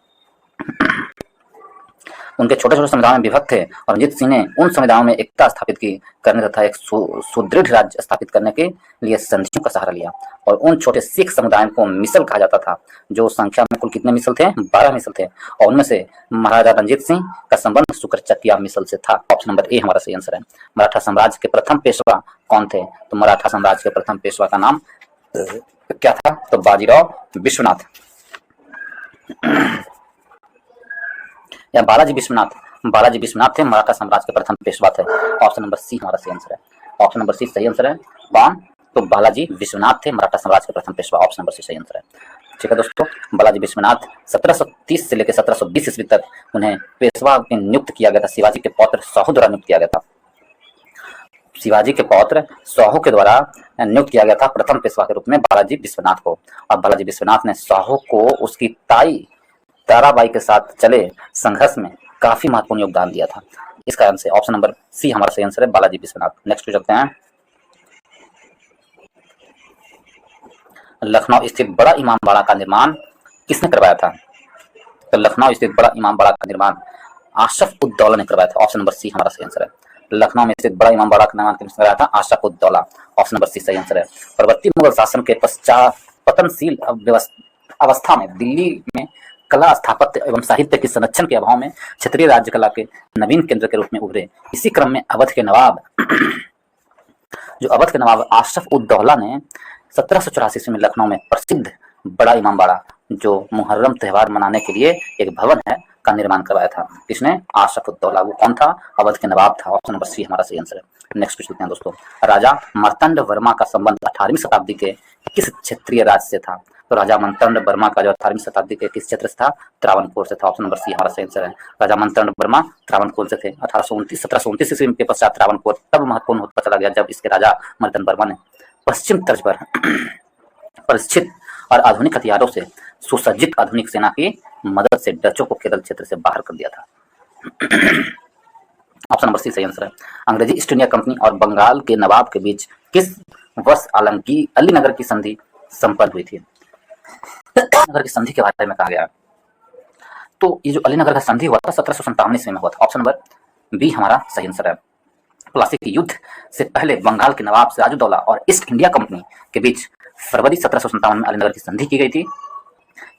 उनके छोटे छोटे समुदायों में विभक्त थे, और रंजीत सिंह ने उन समुदायों में एकता स्थापित की करने तथा एक सुदृढ़ राज्य स्थापित करने के लिए संधियों का सहारा लिया। और उन छोटे सिख समुदायों को मिसल कहा जाता था, जो संख्या में कुल कितने मिसल थे? 12 मिसल थे, और उनमें से महाराजा रंजीत सिंह का संबंध शुक्र चकिया मिसल से था। ऑप्शन नंबर ए हमारा सही आंसर है। मराठा साम्राज्य के प्रथम पेशवा कौन थे? तो मराठा साम्राज्य के प्रथम पेशवा का नाम क्या था? तो बाजीराव विश्वनाथ या बालाजी विश्वनाथ थे, मराठा साम्राज्य के प्रथम पेशवा थे। ऑप्शन नंबर सी हमारा सही आंसर है। ऑप्शन नंबर सी सही आंसर है। कौन? तो बालाजी विश्वनाथ थे, मराठा साम्राज्य के प्रथम पेशवा। ऑप्शन नंबर सी सही आंसर है। ठीक है दोस्तों, बालाजी विश्वनाथ 1730 से लेकर 1720 ईस्वी तक उन्हें पेशवा नियुक्त किया गया था। शिवाजी के पौत्र साहू द्वारा नियुक्त किया गया था। शिवाजी के पौत्र साहू के द्वारा नियुक्त किया गया था प्रथम पेशवा के रूप में बालाजी विश्वनाथ को। और बालाजी विश्वनाथ ने साहू को उसकी ताई ताराबाई के साथ चले संघर्ष में काफी महत्वपूर्ण योगदान दिया था। इस कारण से ऑप्शन नंबर सी हमारा सही आंसर है, बालाजी विश्वनाथ। नेक्स्ट चलते हैं। लखनऊ स्थित बड़ा इमाम बाड़ा का निर्माण किसने करवाया था? तो लखनऊ स्थित बड़ा इमाम बाड़ा का निर्माण अशरफ उद दौला ने करवाया था। ऑप्शन नंबर सी हमारा सही आंसर है। लखनऊ में स्थित बड़ा इमाम बाड़ा का निर्माण किसने करवाया था? Ashraf ud Daula. Option number C सही आंसर है। परवर्ती मुगल शासन के पश्चात पतनशील अवस्था में दिल्ली में कला, स्थापत्य एवं साहित्य के संरक्षण के अभाव में क्षेत्रीय राज्य कला के नवीन केंद्र के रूप में उभरे। इसी क्रम में अवध के नवाब अशरफ उद दौला ने 1784 में लखनऊ में प्रसिद्ध बड़ा इमाम बाड़ा, जो मुहर्रम त्योहार मनाने के लिए एक भवन है, का निर्माण करवाया था। किसने? अशरफ उद दौला। वो कौन था? अवध के नवाब था। ऑप्शन नंबर सी हमारा सही आंसर है। नेक्स्ट चलते हैं दोस्तों। राजा मार्तंड वर्मा का संबंध 18वीं शताब्दी के किस क्षेत्रीय राज्य से था? तो राजा मार्तंड वर्मा का जो 18वीं शताब्दी के किस क्षेत्र से था? त्रावणकोर से था। ऑप्शन नंबर सी हमारा सही आंसर है। राजा मार्तंड वर्मा त्रावणकोर से थे। 1729 ईस्वी के पश्चात त्रावणकोर तब महत्वपूर्ण होता चला गया जब इसके राजा मार्तंड वर्मा ने पश्चिम तर्ज पर परिष्कृत और आधुनिक हथियारों से सुसज्जित आधुनिक सेना की मदद से डचों को केरल क्षेत्र से बाहर कर दिया था। ऑप्शन नंबर सी सही आंसर है। अंग्रेजी ईस्ट इंडिया कंपनी और बंगाल के नवाब के बीच किस वर्ष अलीनगर की संधि संपन्न हुई थी? अलीनगर की संधि के बारे में कहा गया, तो ये जो अलीनगर का संधि हुआ था 1757 ईस्वी में हुआ था। ऑप्शन नंबर बी हमारा सही आंसर है। प्लासी के युद्ध से पहले बंगाल के नवाब सिराजुद्दौला और ईस्ट इंडिया कंपनी के बीच फरवरी 1757 में अलीनगर की संधि की गई थी।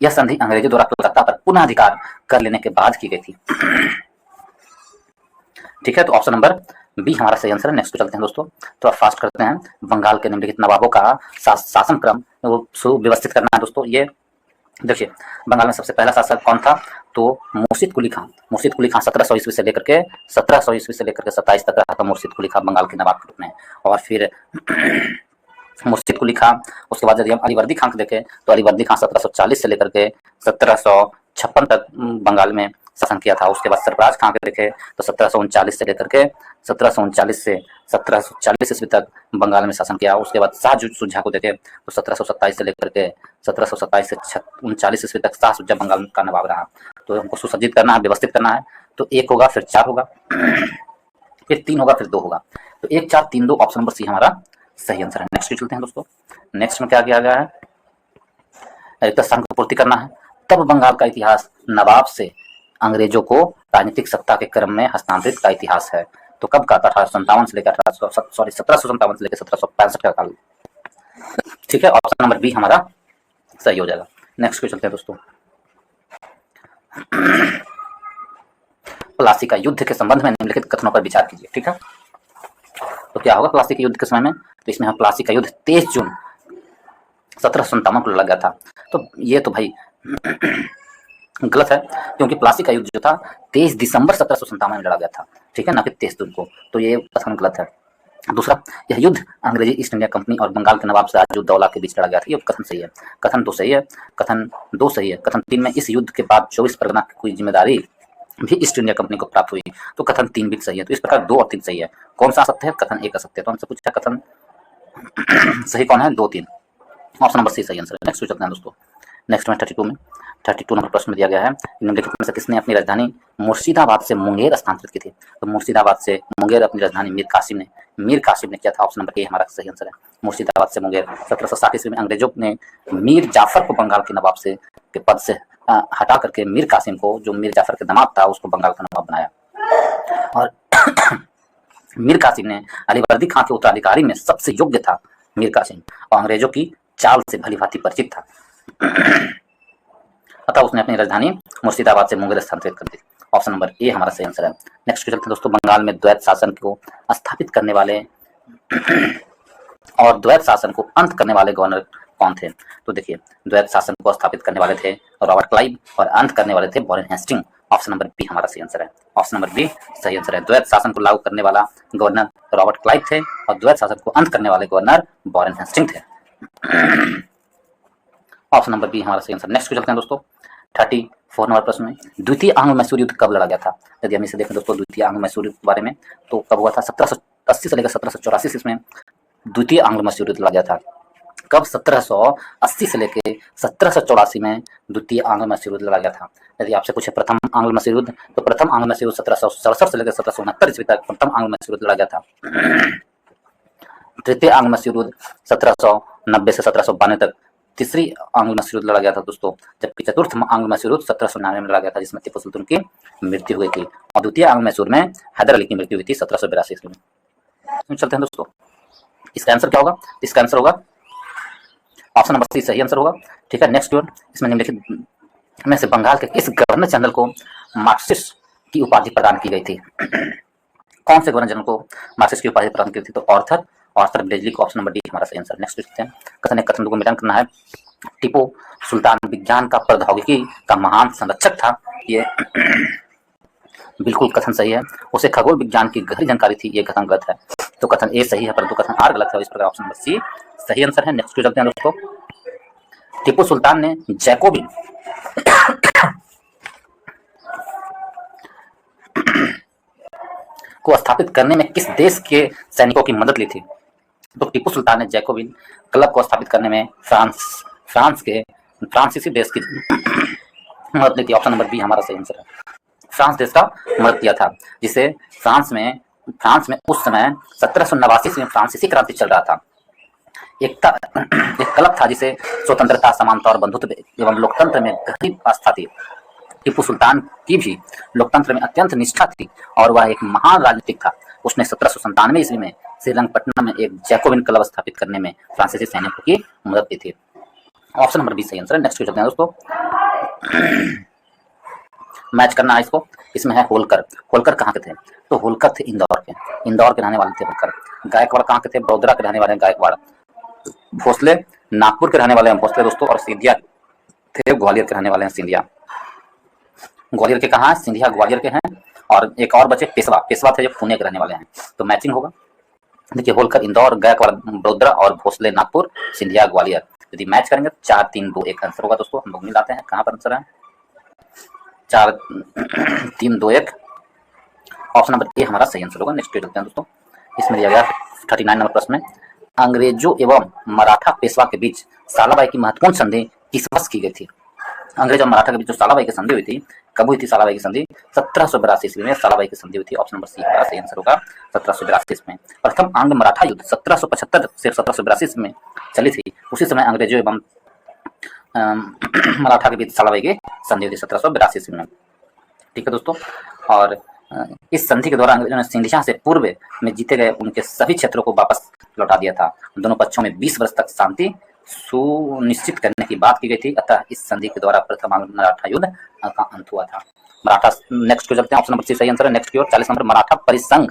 यह संधि अंग्रेजों द्वारा कलकत्ता पर पुनः अधिकार कर लेने के बाद की गई थी। ठीक है, तो ऑप्शन नंबर बी हमारा सही आंसर है। नेक्स्ट चलते हैं दोस्तों, तो आप फास्ट करते हैं। बंगाल के निम्नलिखित नवाबों का शासन क्रम वो सुव्यवस्थित करना है दोस्तों। ये देखिए, बंगाल में सबसे पहला शासक कौन था? तो मुर्शिद कुली खां। 1700 ईस्वी से लेकर के 27 तक रहा था मुर्शिद कुली खां बंगाल के नवाब के रूप में। और फिर मुर्शिद कुली खां, उसके बाद यदि हम अलीवर्दी खां को देखें तो अलीवर्दी खां 1740 से लेकर के 1756 तक बंगाल में शासन किया था। उसके बाद सरफराज खां को देखें तो 1739 से लेकर के 1740 ईस्वी तक बंगाल में शासन किया। उसके बाद शाह शुजा को देखें तो 1727 से लेकर के 1727 से 39 ईस्वी तक शाह शुजा बंगाल का नवाब रहा। तो हमको सुसज्जित करना है, व्यवस्थित करना है। तो 1 होगा, फिर 4 होगा, फिर 3 होगा, फिर 2 होगा। तो 1 4 3 2 ऑप्शन नंबर सी हमारा सही आंसर है। नेक्स्ट चलते हैं दोस्तों। नेक्स्ट में क्या किया गया है? रिक्त स्थान को पूर्ति करना है। तब बंगाल का इतिहास नवाब से अंग्रेजों को राजनीतिक सत्ता के क्रम में हस्तांतरित का इतिहास है। तो कब का? 1757 से लेकर 1757 से लेकर 1765 का काल। ठीक है, ऑप्शन नंबर बी हमारा सही हो जाएगा। नेक्स्ट चलते हैं दोस्तों। प्लासी का युद्ध के संबंध में निम्नलिखित कथनों पर विचार कीजिए। ठीक है, तो क्या होगा प्लासी के युद्ध के समय में? तो इसमें हम प्लासी का युद्ध 23 जून 1757 को लड़ा गया था। तो ये तो भाई गलत है, क्योंकि प्लासी का युद्ध जो था 23 दिसंबर 1757 में लड़ा गया था, ठीक है ना, कि 23 जून को। तो ये कथन गलत है। दूसरा, यह युद्ध अंग्रेजी ईस्ट इंडिया कंपनी और बंगाल के नवाब सिराजुद्दौला के बीच लड़ा गया था। ये कथन सही है। कथन 2 सही है। कथन 2 सही है। कथन 3 में इस युद्ध के बाद 24 परगना की कोई जिम्मेदारी भी ईस्ट इंडिया कंपनी को प्राप्त हुई। तो कथन 3 भी सही है। तो इस प्रकार 2 और 3 सही है। कौन सा असत्य है? कथन 1 असत्य है। तो हमसे पूछा कथन सही कौन है? 2, 3। ऑप्शन नंबर सी सही आंसर है। नेक्स्ट चलते हैं दोस्तों। नेक्स्ट में 32 नंबर प्रश्न में दिया गया है, निम्नलिखित में से किसने अपनी राजधानी मुर्शिदाबाद से मुंगेर स्थानांतरित की थी? तो मुर्शिदाबाद से मुंगेर अपनी राजधानी मीर कासिम ने किया था। ऑप्शन नंबर ए हमारा सही आंसर है। मुर्शिदाबाद से मुंगेर। 1760 ईस्वी में अंग्रेजों ने मीर जाफर को बंगाल के नवाब से के पद से हटा करके मीर कासिम को, जो मीर जाफर के दामाद था, उसको बंगाल का नवाब बनाया। और मीर कासिम ने अलीवर्दी खां के उत्तराधिकारी में सबसे योग्य था मीर कासिम, और अंग्रेजों की चाल से भलीभांति परिचित था। अतः उसने अपनी राजधानी मुर्शिदाबाद से मुंगेर स्थानांतरित कर दी। ऑप्शन नंबर ए हमारा सही आंसर है। नेक्स्ट क्वेश्चन दोस्तों, बंगाल में द्वैत शासन को स्थापित करने वाले और द्वैत शासन को अंत करने वाले गवर्नर कौन थे? तो देखिए, द्वैत शासन को स्थापित करने वाले थे रॉबर्ट क्लाइव और अंत करने वाले थे Warren Hasting. Option number B हमारा सही आंसर है। ऑप्शन नंबर बी सही आंसर है। द्वैत शासन को लागू करने वाला गवर्नर रॉबर्ट क्लाइव थे और द्वैत शासन को अंत करने वाले गवर्नर वॉरेन हेस्टिंग थे। ऑप्शन नंबर बी हमारा सही आंसर। नेक्स्ट चलते हैं दोस्तों, 34 नंबर प्रश्न में, द्वितीय आंग्ल मैसूर युद्ध कब लड़ा गया था? यदि हम इसे देखें दोस्तों, द्वितीय आंग्ल मैसूर युद्ध के बारे में, तो कब हुआ था? 1780 से लेकर 1784 ईस्वी में द्वितीय आंग्ल मैसूर युद्ध लड़ा गया था। कब? 1780 से लेकर 1784 में द्वितीय आंग्ल मैसूर युद्ध लड़ा गया था। यदि आपसे पूछे प्रथम आंग्ल मैसूर युद्ध, तो प्रथम आंग्ल मैसूर युद्ध 1767 से लेकर 1769 ईस्वी तक प्रथम आंग्ल मैसूर युद्ध लड़ा गया था। तृतीय आंग्ल मैसूर युद्ध 1790 से 1792 तक तीसरी आंग्ल मैसूर युद्ध लड़ा गया था दोस्तों, जबकि चतुर्थ आंग्ल मैसूर युद्ध 1799 में लड़ा गया था, जिसमें टीपू सुल्तान की मृत्यु हुई थी। और द्वितीय आंग्ल मैसूर में हैदर अली की मृत्यु हुई थी 1782 ईस्वी में। चलते हैं दोस्तों, इसका आंसर क्या होगा? इसका आंसर होगा ऑप्शन नंबर सी सही आंसर होगा। ठीक है, नेक्स्ट क्वेश्चन, इसमें निम्नलिखित में से बंगाल के किस गवर्नर जनरल को मार्क्सिस्ट की उपाधि प्रदान की गई थी? कौन से गवर्नर जनरल को मार्क्सिस्ट की उपाधि प्रदान की थी? तो ऑर्थर ब्लेजली को। ऑप्शन नंबर डी हमारा सही आंसर। नेक्स्ट देखते हैं, कथन एक कथन को मिलान करना है। टीपू सुल्तान विज्ञान का प्रौद्योगिकी का महान संरक्षक था। ये बिल्कुल कथन सही है। उसे खगोल विज्ञान की गहरी जानकारी थी। ये कथन गलत है। तो कथन ए सही है, परंतु कथन आर गलत है। इस प्रकार ऑप्शन नंबर सी सही आंसर है। नेक्स्ट चलते हैं दोस्तों, टीपू सुल्तान ने जैकोबिन को स्थापित करने में किस देश के सैनिकों की मदद ली थी? तो टीपू सुल्तान ने जैकोबिन क्लब को स्थापित करने में फ्रांसीसी देश की मदद ली थी। ऑप्शन नंबर बी हमारा सही आंसर है। फ्रांस देश का मदद किया था, जिसे फ्रांस में उस समय 1789 में फ्रांसीसी क्रांति चल रहा था। एक क्लब था जिसे स्वतंत्रता, समानता और बंधुत्व एवं लोकतंत्र में गहरी आस्था थी। टीपू सुल्तान की भी लोकतंत्र में अत्यंत निष्ठा थी और वह एक महान राजनीतिक था। उसने 1797 ईस्वी में श्रीरंगपट्टनम में एक जैकोबिन क्लब स्थापित करने में फ्रांसीसी सैनिकों की मदद की थी। ऑप्शन नंबर बी सही आंसर है। नेक्स्ट चलते हैं दोस्तों, मैच करना है इसको। इसमें है होलकर। होलकर कहाँ के थे? तो होलकर थे इंदौर के रहने वाले थे होलकर। गायकवाड़ कहाँ के थे? बड़ोदरा के रहने वाले गायकवाड़। भोसले नागपुर के रहने वाले हैं भोसले दोस्तों, और सिंधिया थे ग्वालियर के रहने वाले हैं सिंधिया। ग्वालियर के कहाँ? सिंधिया ग्वालियर के हैं। और एक और बचे पेशवा थे जो पुणे के रहने वाले हैं। तो मैचिंग होगा। देखिए, होलकर इंदौर, गायकवाड़ बड़ोदरा और भोसले नागपुर, सिंधिया ग्वालियर। यदि मैच करेंगे 4 3 2 1 आंसर होगा दोस्तों। हम लोग मिलाते हैं कहाँ पर आंसर है। 4 3 2 1। ऑप्शन नंबर ए हमारा सही आंसर होगा। नेक्स्ट चलते हैं दोस्तों, इसमें दिया गया 39 नंबर प्रश्न में, अंग्रेजों एवं मराठा पेशवा के बीच सालाबाई की महत्वपूर्ण संधि किस वर्ष की गई थी? अंग्रेज और मराठा के बीच जो सालाबाई की संधि हुई थी, कब हुई थी सालाबाई की संधि? 1782 ईस्वी में सालाबाई की संधि हुई थी। ऑप्शन नंबर सी हमारा सही आंसर होगा। 1782 में प्रथम आंग्ल मराठा युद्ध 1775 से 1782 में चली थी। उसी समय अंग्रेजों एवं मराठा के बीच सालाबाई की संधि हुई थी 1782 ईस्वी में। ठीक है दोस्तों, और इस संधि के द्वारा अंग्रेजों ने सिंधिया से पूर्व में जीते गए उनके सभी क्षेत्रों को वापस लौटा दिया था। दोनों पक्षों में 20 वर्ष तक शांति सुनिश्चित करने की बात की गई थी। अतः इस संधि के द्वारा प्रथम मराठा युद्ध का अंत हुआ था। मराठा, नेक्स्ट को चलते हैं। ऑप्शन नंबर सी सही आंसर है। नेक्स्ट की ओर 40 नंबर, मराठा परिसंघ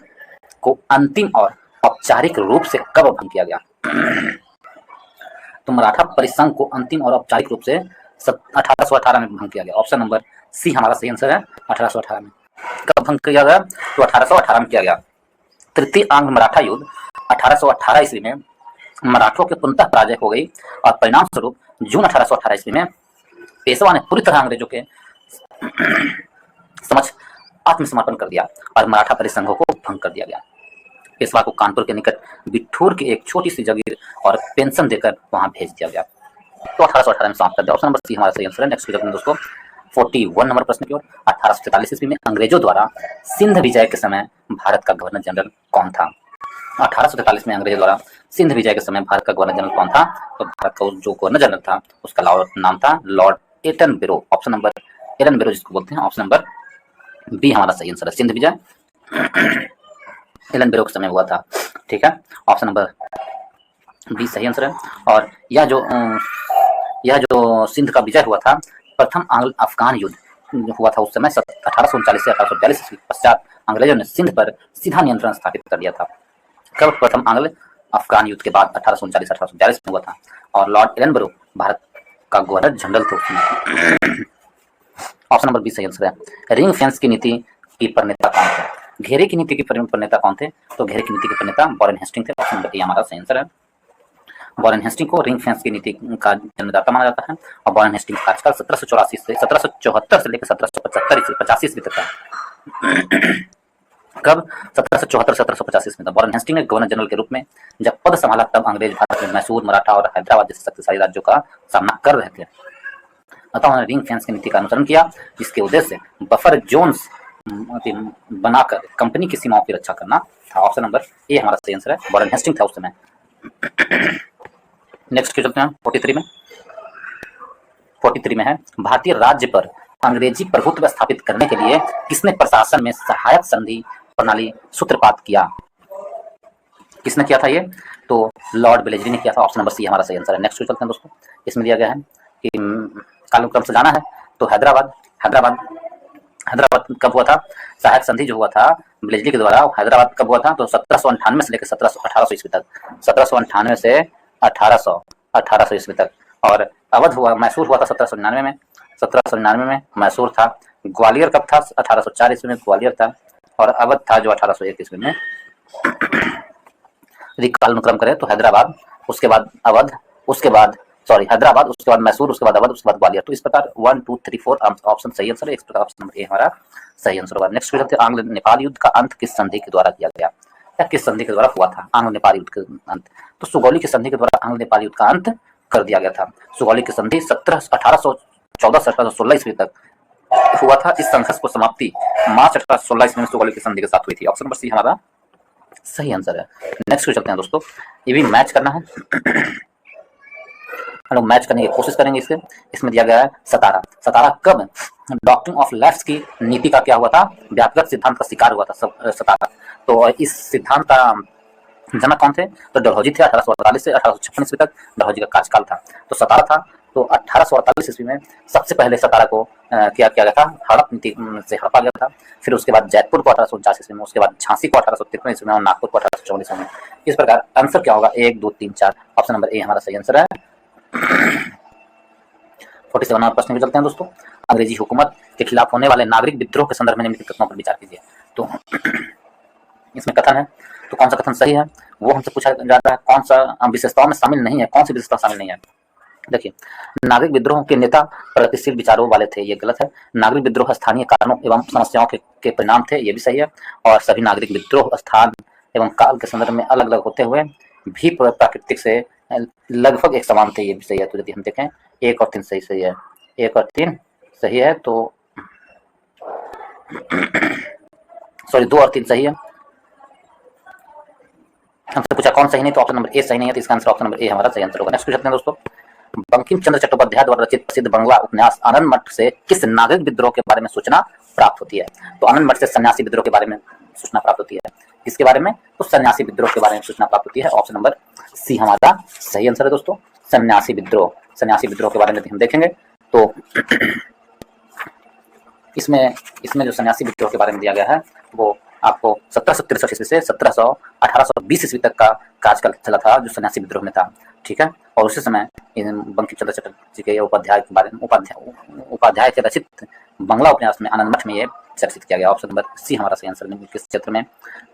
को अंतिम और औपचारिक रूप से कब भंग किया गया? तो मराठा परिसंघ को अंतिम और औपचारिक रूप से 1818 में भंग किया गया। ऑप्शन नंबर सी हमारा सही आंसर है, 1818 में। कब भंग किया गया? तो 1818 में किया गया। तृतीय आंग्ल मराठा युद्ध 1818 ईस्वी में मराठों के पुनः पराजय हो गई और परिणाम स्वरूप जून 1818 ईस्वी में पेशवा ने पूरी तरह अंग्रेजों के समक्ष आत्मसमर्पण कर दिया और मराठा परिसंघों को भंग कर दिया गया। पेशवा को कानपुर के निकट बिठूर की एक छोटी सी जगीर और पेंशन देकर वहां भेज दिया गया। तो 1818 में समाप्त कर दिया। ऑप्शन नंबर सी हमारा सही आंसर है। नेक्स्ट क्वेश्चन दोस्तों 41 नंबर प्रश्न की ओर। 1843 ईस्वी में अंग्रेजों द्वारा सिंध विजय के समय भारत का गवर्नर जनरल कौन था? 1843 में अंग्रेजों द्वारा सिंध विजय के समय भारत का गवर्नर जनरल कौन था? तो भारत का जो गवर्नर जनरल था उसका नाम था Lord Attenborough. Option number Attenborough जिसको बोलते हैं, ऑप्शन नंबर बी हमारा सही आंसर है। सिंध विजय एटनबरो के समय हुआ था। ठीक है, ऑप्शन नंबर बी सही आंसर है। और यह जो सिंध का विजय हुआ था, प्रथम आंग्ल अफगान युद्ध हुआ था उस समय 1839 से 1842 के पश्चात अंग्रेजों ने सिंध पर सीधा नियंत्रण स्थापित कर दिया था। कब? प्रथम आंग्ल अफगान युद्ध के बाद 1839-1842 में हुआ था। और लॉर्ड एटनबरो भारत का गवर्नर जनरल थे उसमें। ऑप्शन नंबर बी सही आंसर है। रिंग फेंस की नीति की प्रणेता कौन थे? घेरे की नीति के प्रणेता कौन थे? तो घेरे की नीति के प्रणेता वॉरेन हेस्टिंग थे। ऑप्शन नंबर ए हमारा सही आंसर है। वॉरेन हेस्टिंग को रिंग फेंस की नीति का जन्मदाता माना जाता है और वॉरेन हेस्टिंग का कार्यकाल 1774 से लेकर 1785 ईस्वी तक था। कब? 1774 से 1785 में था। वॉरेन हेस्टिंग ने गवर्नर जनरल के रूप में जब पद संभाला तब अंग्रेज भारत में मैसूर, मराठा और हैदराबाद जैसे शक्तिशाली राज्यों का सामना कर रहे थे। अतः उन्होंने रिंग फेंस की नीति का अनुसरण किया, जिसके उद्देश्य बफर जोन्स बनाकर कंपनी की सीमाओं की रक्षा करना था। ऑप्शन नंबर ए हमारा सही आंसर है। वॉरेन हेस्टिंग था उस समय। नेक्स्ट क्वेश्चन चलते हैं 43 में है, भारतीय राज्य पर अंग्रेजी प्रभुत्व स्थापित करने के लिए किसने प्रशासन में सहायक संधि प्रणाली सूत्रपात किया? किसने किया था ये? तो लॉर्ड वेलेस्ली ने किया था। ऑप्शन नंबर सी हमारा सही आंसर है। नेक्स्ट चलते हैं दोस्तों। इसमें दिया गया है कि कालानुक्रम से जाना है तो हैदराबाद कब हुआ था? सहायक संधि जो हुआ था वेलेस्ली के द्वारा, हैदराबाद कब हुआ था? तो 1798 से लेकर 1800 ईस्वी तक। 1798 से 1800 ईस्वी तक। और अवध हुआ, मैसूर हुआ था 1799 में मैसूर था। ग्वालियर कब था? 1804 ईस्वी में ग्वालियर था। और अवध था जो 1801 ईस्वी में। यदि कालानुक्रम करें तो हैदराबाद, उसके बाद अवध, हैदराबाद, उसके बाद मैसूर, उसके बाद अवध, उसके बाद ग्वालियर। तो इस प्रकार 1 2 3 4 ऑप्शन सही आंसर है। इस प्रकार ऑप्शन नंबर ए हमारा सही आंसर होगा। नेक्स्ट क्वेश्चन, आंग्ल नेपाल युद्ध का अंत किस संधि के द्वारा किया गया? या किस संधि के द्वारा हुआ था आंग्ल नेपाल युद्ध का अंत? तो सुगौली की संधि के द्वारा आंग्ल नेपाल युद्ध का अंत कर दिया गया था। सुगौली की संधि 1814 से 1816 ईस्वी तक हुआ था। इस संघर्ष को समाप्ति मार्च 1816 ईस्वी में सुगौली की संधि के साथ हुई थी। ऑप्शन नंबर सी हमारा सही आंसर है। नेक्स्ट क्वेश्चन चलते हैं दोस्तों। ये भी मैच करना है, हम लोग मैच करने की कोशिश करेंगे इससे। इसमें दिया गया है सतारा कब डॉक्ट्रिन ऑफ लेफ्ट की नीति का क्या हुआ था? व्यापक सिद्धांत का शिकार हुआ था सतारा। तो इस सिद्धांत का जनक कौन थे? तो डलहौजी थे। 1848 से 1856 ईस्वी तक डलहौजी का कार्यकाल था। तो सतारा था। तो 1848 ईस्वी में सबसे पहले सतारा को क्या किया गया था? हड़प नीति से हड़पा गया था। फिर उसके बाद जयपुर को 1849 ईस्वी में, उसके बाद झांसी को 1853 ईस्वी में और नागपुर को 1854 ईस्वी में। इस प्रकार आंसर क्या होगा? 1 2 3 4। ऑप्शन नंबर ए हमारा सही आंसर है। 47 नंबर प्रश्न में चलते हैं दोस्तों। अंग्रेजी हुकूमत के खिलाफ होने वाले नागरिक विद्रोह के संदर्भ में निम्नलिखित कथनों पर विचार कीजिए। तो इसमें कथन है, तो कौन सा कथन सही है वो हमसे पूछा जा रहा है। कौन सा विशेषताओं में शामिल नहीं है, कौन सी विशेषता शामिल नहीं है? देखिए, नागरिक विद्रोह के नेता प्रगतिशील विचारों वाले थे, ये गलत है। नागरिक विद्रोह स्थानीय कारणों एवं समस्याओं के परिणाम थे, ये भी सही है। और सभी नागरिक विद्रोह स्थान एवं काल के संदर्भ में अलग अलग होते हुए भी प्राकृतिक से लगभग एक समान थे, ये भी सही है। तो यदि हम देखें 1 और 3 सही है, 1 और 3 सही है। तो सॉरी 2 और 3 सही है। हमसे पूछा कौन सही नहीं, तो ऑप्शन नंबर ए सही नहीं है। तो इसका आंसर ऑप्शन नंबर ए हमारा सही आंसर होगा। नेक्स्ट क्वेश्चन है दोस्तों। बंकिम चंद्र चट्टोपाध्याय द्वारा रचित प्रसिद्ध बंगला उपन्यास आनंद मठ से किस नागरिक विद्रोह के बारे में सूचना प्राप्त होती है? तो आनंद मठ से सन्यासी विद्रोह के बारे में सूचना प्राप्त होती है। किसके बारे में? तो सन्यासी विद्रोह के बारे में सूचना प्राप्त होती है। ऑप्शन नंबर सी हमारा सही आंसर है दोस्तों। सन्यासी विद्रोह के बारे में हम देखेंगे तो इसमें जो सन्यासी विद्रोह के बारे में दिया गया है वो आपको 1763 ईस्वी से 1820 ईस्वी तक का कार्यकाल चला था, जो सन्यासी विद्रोह में था। ठीक है। और उसी समय बंकिम चंद्र चटर्जी के उपाध्याय के बारे में उपाध्याय के रचित बंगला उपन्यास में आनंद मठ में ये चर्चित किया गया। ऑप्शन नंबर सी हमारा सही आंसर है। किस क्षेत्र में?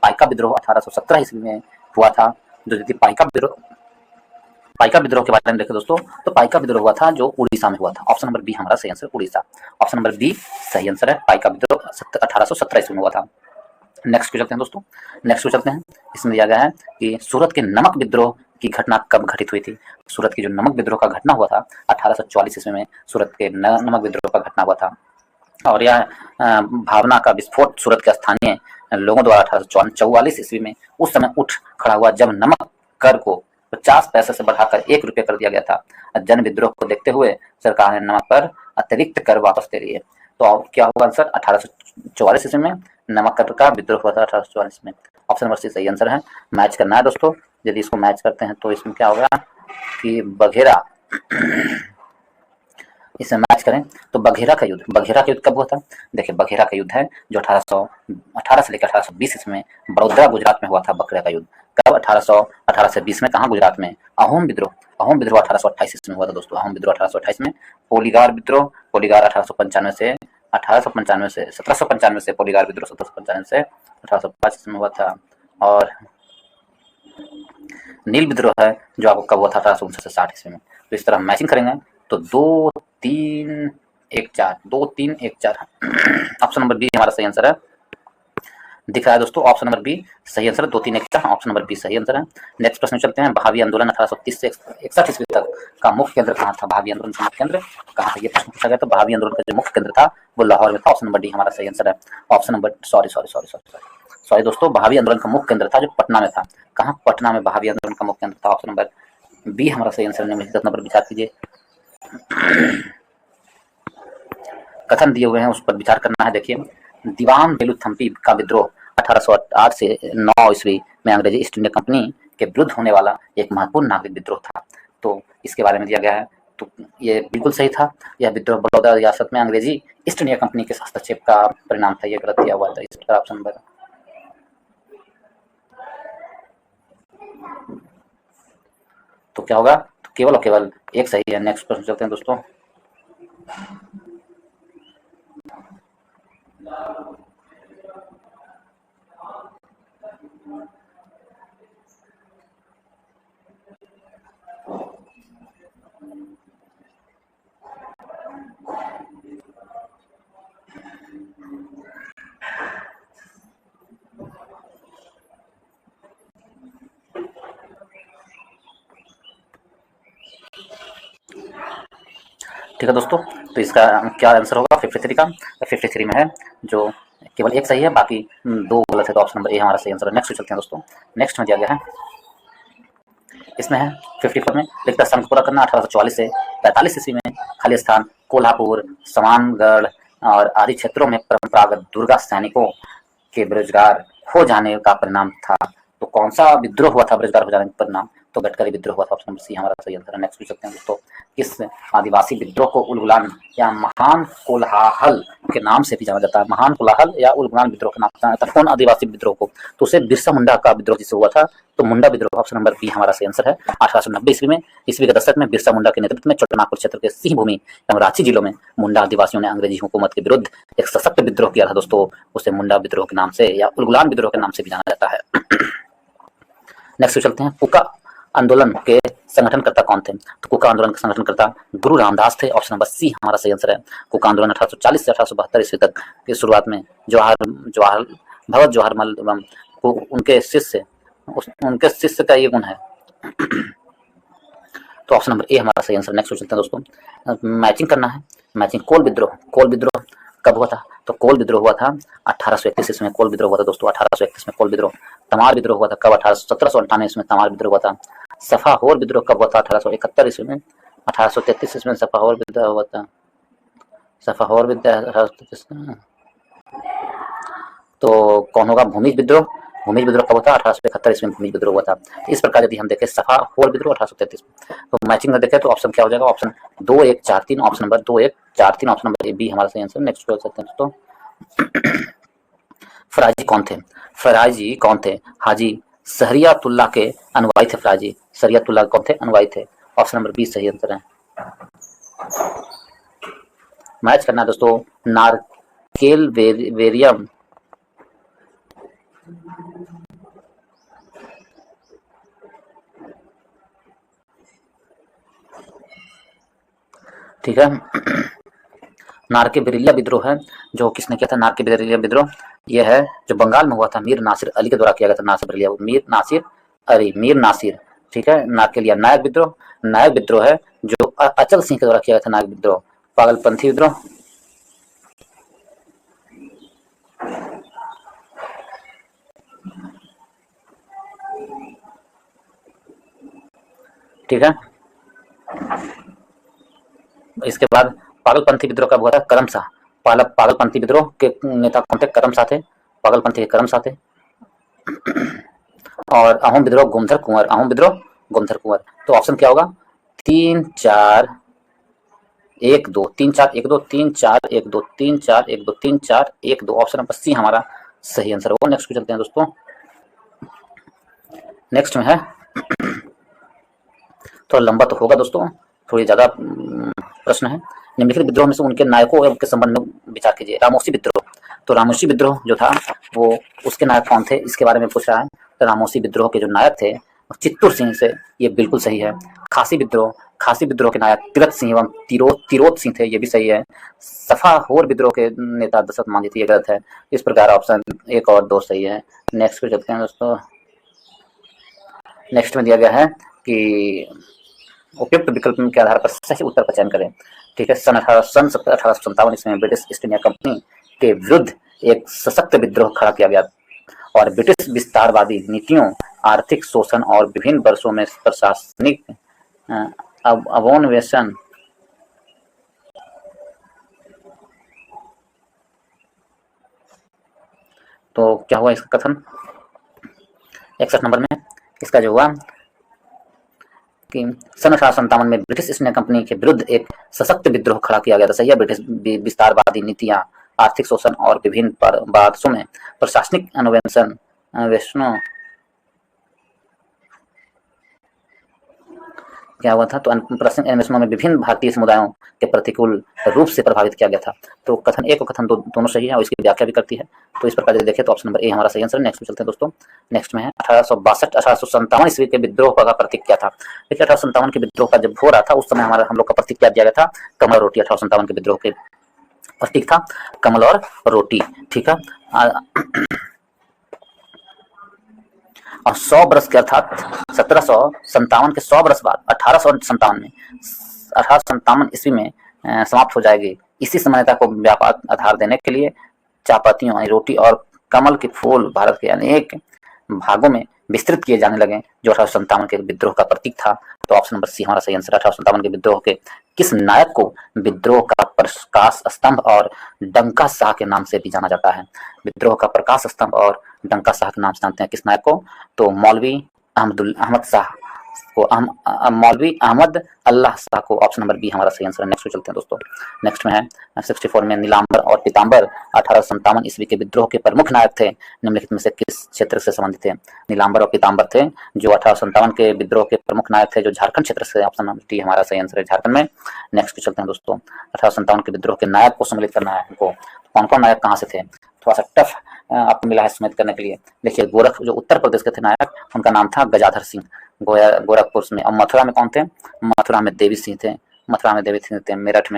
पाइका विद्रोह 1817 ईस्वी में हुआ था। जो यदि पाइका विद्रोह के बारे में देखें दोस्तों, तो पाइका विद्रोह हुआ था जो उड़ीसा में हुआ था। ऑप्शन नंबर बी हमारा सही answer, Orissa. Option number B सही आंसर है। पाइका विद्रोह 1817 ईस्वी में हुआ था। नेक्स्ट को चलते हैं दोस्तों, नेक्स्ट को चलते हैं। इसमें दिया गया है कि सूरत के नमक विद्रोह की घटना कब घटित हुई थी? सूरत की जो नमक विद्रोह का घटना हुआ था 1844 ईस्वी में सूरत के नमक विद्रोह का घटना हुआ था। और यह भावना का विस्फोट सूरत के स्थानीय लोगों द्वारा 1844 ईस्वी में उस समय उठ खड़ा हुआ जब नमक कर को 50 पैसे से बढ़ाकर 1 रुपये कर दिया गया था। जन विद्रोह को देखते हुए सरकार ने नमक पर अतिरिक्त कर वापस ले लिए। तो अब क्या होगा आंसर? 1844 ईस्वी में नमक कर का विद्रोह हुआ था 1844 में। ऑप्शन नंबर सी सही आंसर है। मैच करना है दोस्तों, यदि इसको मैच करते हैं तो इसमें क्या होगा कि बघेरा, इसे मैच करें तो बघेरा का युद्ध कब हुआ था? देखिए बघेरा का युद्ध है जो 1818 से लेकर 1820 ईस्वी में बड़ौदा गुजरात में हुआ था। बघेरा का युद्ध कब? 1818 से 20 में कहाँ? गुजरात में। अहोम विद्रोह 1828 ईस्वी में हुआ था दोस्तों। अहोम विद्रोह 1828 में। पोलीगार 1895 से 1795 से पोलीगार विद्रोह 1795 से 1805 में हुआ था। और नील विद्रोह है जो आपको कब हुआ था? 1859 से 60 ईस्वी में। तो इस तरह मैचिंग करेंगे तो 2 3 1 4 ऑप्शन नंबर बी हमारा सही आंसर है। दिख रहा है दोस्तों, ऑप्शन नंबर बी सही आंसर है। 2 3 1 4 ऑप्शन नंबर बी सही आंसर है। नेक्स्ट प्रश्न चलते हैं। भावी आंदोलन 1830 से 61 ईस्वी तक का मुख्य केंद्र कहाँ था? भावी आंदोलन का मुख्य केंद्र कहाँ था? ये प्रश्न पूछा गया। तो भावी आंदोलन का जो मुख्य केंद्र था वो लाहौर में था। ऑप्शन नंबर डी हमारा सही आंसर है। ऑप्शन नंबर सॉरी दोस्तों, भावी आंदोलन का मुख्य केंद्र था जो पटना में था। कहाँ? पटना में भावी आंदोलन का मुख्य केंद्र था। ऑप्शन नंबर बी हमारा सही आंसर है। निम्नलिखित कथनों पर विचार कीजिए। कथन दिए हुए हैं उस पर विचार करना है। देखिए, दीवान बेलूथम्पी का विद्रोह 1808 से 9 ईस्वी में अंग्रेजी ईस्ट इंडिया कंपनी के विरुद्ध होने वाला एक महत्वपूर्ण नागरिक विद्रोह था। तो इसके बारे में दिया गया है। तो ये बिल्कुल सही था। यह विद्रोह बड़ौदा रियासत में अंग्रेजी ईस्ट इंडिया कंपनी के हस्तक्षेप का परिणाम था। ये गलत दिया हुआ था। इसका ऑप्शन नंबर तो क्या होगा? तो केवल और केवल एक सही है। नेक्स्ट प्रश्न चलते हैं दोस्तों। ठीक है दोस्तों, तो इसका क्या आंसर होगा? 53 का। 53 में है जो केवल एक सही है, बाकी 2 गलत है। तो ऑप्शन नंबर ए हमारा सही आंसर है। नेक्स्ट चलते हैं दोस्तों। नेक्स्ट में दिया गया है, इसमें है 54 में लिखता संघ पूरा करना 1844 से 45 ईस्वी में खाली स्थान कोल्हापुर, समानगढ़ और आदि क्षेत्रों में परंपरागत दुर्गा सैनिकों के बेरोजगार हो जाने का परिणाम था। तो कौन सा विद्रोह हुआ था बेरोजगार हो जाने का परिणाम? तो गडकरी विद्रोह हुआ था। ऑप्शन नंबर सी हमारा सही आंसर है। नेक्स्ट पूछ सकते हैं दोस्तों, किस आदिवासी विद्रोह को उलगुलान या महान कोलाहल के नाम से भी जाना जाता है? महान कोलाहल या उलगुलान विद्रोह के नाम से जाना जाता है कौन आदिवासी विद्रोह को? तो उसे बिरसा मुंडा का विद्रोह जिससे हुआ था, तो मुंडा विद्रोह। ऑप्शन नंबर बी हमारा सही आंसर है। 1890 ईस्वी में ईस्वी के दशक में बिरसा मुंडा के नेतृत्व में छोटानागपुर क्षेत्र के सिंह भूमि एवं रांची जिलों में मुंडा आदिवासियों ने अंग्रेजी हुकूमत के विरुद्ध एक सशक्त विद्रोह किया था दोस्तों। उसे मुंडा विद्रोह के नाम से या उलगुलान विद्रोह के नाम से भी जाना जाता है। नेक्स्ट चलते हैं, कुका आंदोलन के संगठनकर्ता कौन थे? तो कुका आंदोलन के संगठनकर्ता गुरु रामदास थे। ऑप्शन नंबर सी हमारा सही आंसर है। कुका आंदोलन 1840 से 1872 ईस्वी तक की शुरुआत में भगत जवाहरमल एवं उनके शिष्य का ये गुण है। तो ऑप्शन नंबर ए हमारा सही आंसर। नेक्स्ट चलते हैं दोस्तों, मैचिंग करना है। मैचिंग कोल विद्रोह कब हुआ था? तो कोल विद्रोह हुआ था 1831 ईस्वी में। कोल विद्रोह हुआ था दोस्तों 1831 में कोल विद्रोह। तमार विद्रोह हुआ था कब? 1798 ईस्वी में तमार विद्रोह हुआ था। सफाहोर विद्रोह कब हुआ था? 1871 ईस्वी में। 1833 ईस्वी में सफाहोर विद्रोह हुआ था। सफाहोर विद्रोह तो कौन होगा? भूमिज विद्रोह कब होता है? 1871 ईस्वी में भूमिज विद्रोह हुआ था। इस प्रकार यदि हम देखें सफाहोर विद्रोह 1833 में, तो मैचिंग में देखें तो ऑप्शन क्या हो जाएगा? Option 2 1 4 3 option number 2 1 4 3 option number B हमारा सही आंसर। नेक्स्ट कर सकते हैं दोस्तों, फराजी कौन थे? हाजी शहरियातुल्लाह के अनुयायी थे। फराजी शहरियातुल्लाह कौन थे? अनुयायी थे। ऑप्शन नंबर बी सही आंसर है। मैच करना है दोस्तों, नारकेल वेरियम। ठीक है, नारकेबेरिया विद्रोह है जो किसने किया था, नारकेबेरिया विद्रोह ये है जो बंगाल में हुआ था, मीर नासिर अली के द्वारा किया गया था। मीर नासिर, ठीक है। नारकेलिया नायक विद्रोह, नायक विद्रोह है जो अचल सिंह के द्वारा किया गया था नायक विद्रोह। पागलपंथी विद्रोह, ठीक है। इसके बाद पागलपंथी विद्रोह कब हुआ था, करम शाह। पागलपंथी विद्रोह के नेता कौन थे, करम शाह थे, पागलपंथी के करम शाह थे। और अहोम विद्रोह गोमधर कुंवर, अहोम विद्रोह गोमधर कुंवर। तो ऑप्शन क्या होगा, 3-4-1-2, 3-4-1-2, 3-4-1-2, 3-4-1-2, 3-4-1-2, ऑप्शन नंबर सी हमारा सही आंसर होगा। नेक्स्ट पे चलते हैं दोस्तों। नेक्स्ट में है, थोड़ा लंबा तो होगा दोस्तों, थोड़ी ज़्यादा प्रश्न है। निम्नलिखित विद्रोह में से उनके नायकों के संबंध में विचार कीजिए। रामोसी विद्रोह, तो रामोसी विद्रोह जो था वो उसके नायक कौन थे, इसके बारे में पूछ रहा है। तो रामोसी विद्रोह के जो नायक थे चित्तूर सिंह से, ये बिल्कुल सही है। खासी विद्रोह, खासी विद्रोह के नायक तीरथ सिंह एवं तिरोत सिंह थे, ये भी सही है। सफाहोर विद्रोह के नेता दशरथ मांझी थे, ये गलत है। इस प्रकार ऑप्शन 1 और 2 सही है। नेक्स्ट पे चलते हैं दोस्तों। नेक्स्ट में दिया गया है कि उपयुक्त विकल्प के आधार पर सही उत्तर का चयन करें। ठीक है, सन 1857 इसमें ब्रिटिश ईस्ट इंडिया कंपनी के विरुद्ध एक सशक्त विद्रोह खड़ा किया गया और ब्रिटिश विस्तारवादी नीतियों, आर्थिक शोषण और विभिन्न वर्षों में प्रशासनिक अवोन्वेषण तो क्या हुआ इसका कथन 61 नंबर में, इसका जो हुआ कि सन 1857 में ब्रिटिश ईस्ट इंडिया कंपनी के विरुद्ध एक सशक्त विद्रोह खड़ा किया गया था। सही है, ब्रिटिश विस्तारवादी नीतियां, आर्थिक शोषण और विभिन्न वर्षों में प्रशासनिक अन्वेषणों क्या हुआ था, तो प्रशासनिक अन्वेषणों में विभिन्न भारतीय समुदायों के प्रतिकूल रूप से प्रभावित किया गया था। तो कथन 1 और कथन 2 दोनों सही है और इसकी व्याख्या भी करती है। तो इस प्रकार यदि देखें तो ऑप्शन नंबर ए हमारा सही आंसर है। नेक्स्ट में चलते हैं दोस्तों। नेक्स्ट में है 1857 ईस्वी के विद्रोह का प्रतीक क्या था। देखिए 1857 के विद्रोह का जब हो रहा था उस समय हमारा हम लोग का प्रतीक क्या दिया गया था, कमल और रोटी। 1857 के विद्रोह के प्रतीक था कमल और रोटी, ठीक है। और 100 वर्ष के अर्थात 1757 के 100 वर्ष बाद 1857 ईस्वी में समाप्त हो जाएगी। इसी समानता को व्यापक आधार देने के लिए चापातियों यानी रोटी और कमल के फूल भारत के अनेक भागों में विस्तृत किए जाने लगे, जो 1857 के विद्रोह का प्रतीक था। तो ऑप्शन नंबर सी हमारा सही आंसर। 1857 के विद्रोह के किस नायक को विद्रोह का प्रकाश स्तंभ और डंका शाह के नाम से भी जाना जाता है। विद्रोह का प्रकाश स्तंभ और डंका शाह के नाम से जानते हैं किस नायक को, तो मौलवी अहमद शाह को, मौलवी अहमद अल्लाह शाह को। ऑप्शन नंबर बी हमारा सही आंसर है। नेक्स्ट पे चलते हैं दोस्तों। नेक्स्ट में है 64 में नीलांबर और पीताम्बर 1857 ईस्वी के विद्रोह के प्रमुख नायक थे, निम्नलिखित में से किस क्षेत्र से संबंधित थे। नीलांबर और पीताम्बर थे जो 1857 के विद्रोह के प्रमुख नायक थे, जो झारखंड क्षेत्र से। ऑप्शन नंबर डी हमारा सही आंसर है, झारखंड में। नेक्स्ट पे चलते हैं दोस्तों। 1857 के विद्रोह के नायक को सम्मिलित करना है हमको, कौन कौन नायक कहाँ से थे, थोड़ा सा टफ आपको मिला है सम्मिलित करने के लिए। देखिए गोरख जो उत्तर प्रदेश के थे नायक, उनका नाम था गजाधर सिंह, गोरखपुर में। और मथुरा में कौन थे, मथुरा में देवी सिंह थे, मथुरा में देवी सिंह थे। मेरठ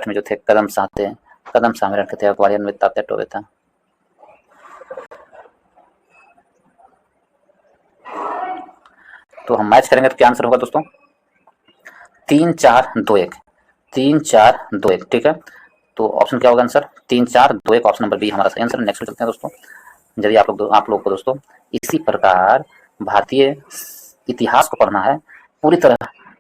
में जो थे कदम शाह थे, कदम शाह मेरठ के थे। ग्वालियर में तात्या टोपे था। तो हम मैच करेंगे तो क्या आंसर होगा दोस्तों, 3-4-2-1, 3-4-2-1, ठीक है। तो ऑप्शन क्या होगा आंसर, 3-4-2-1, ऑप्शन नंबर बी हमारा सही आंसर। नेक्स्ट पे चलते हैं दोस्तों। यदि आप लोग को दोस्तों इसी प्रकार भारतीय इतिहास को पढ़ना है, पूरी तरह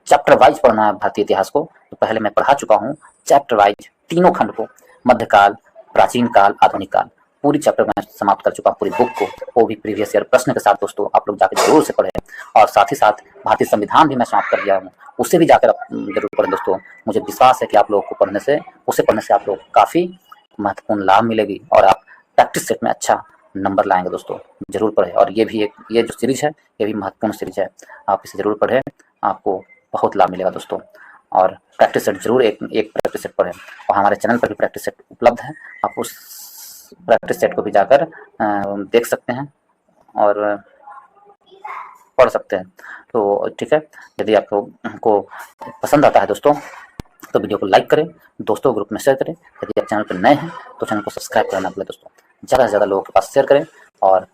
चैप्टर वाइज पढ़ना है भारतीय इतिहास को, तो पहले मैं पढ़ा चुका हूँ चैप्टर वाइज तीनों खंड को, मध्यकाल, प्राचीन काल, आधुनिक काल, पूरी चैप्टर में समाप्त कर चुका हूँ पूरी बुक को, वो भी प्रीवियस ईयर प्रश्न के साथ। दोस्तों आप लोग जाकर जरूर से पढ़ें, और साथ ही साथ भारतीय संविधान भी मैं समाप्त कर दिया हूँ, उसे भी जाकर जरूर पढ़ें दोस्तों। मुझे विश्वास है कि आप लोगों को उसे पढ़ने से आप लोग काफ़ी महत्वपूर्ण लाभ मिलेगी और आप प्रैक्टिस सेट में अच्छा नंबर लाएंगे दोस्तों। जरूर पढ़ें। और ये जो सीरीज है ये भी महत्वपूर्ण सीरीज है, आप इसे जरूर पढ़ें, आपको बहुत लाभ मिलेगा दोस्तों। और प्रैक्टिस सेट जरूर एक प्रैक्टिस सेट पढ़ें, और हमारे चैनल पर भी प्रैक्टिस सेट उपलब्ध है, आप उस प्रैक्टिस सेट को भी जाकर देख सकते हैं और पढ़ सकते हैं। तो ठीक है, यदि आपको पसंद आता है दोस्तों तो वीडियो को लाइक करें, दोस्तों ग्रुप में शेयर करें। यदि आप चैनल पर नए हैं तो चैनल को सब्सक्राइब करना भूलें दोस्तों, ज़्यादा से ज़्यादा लोगों के पास शेयर करें और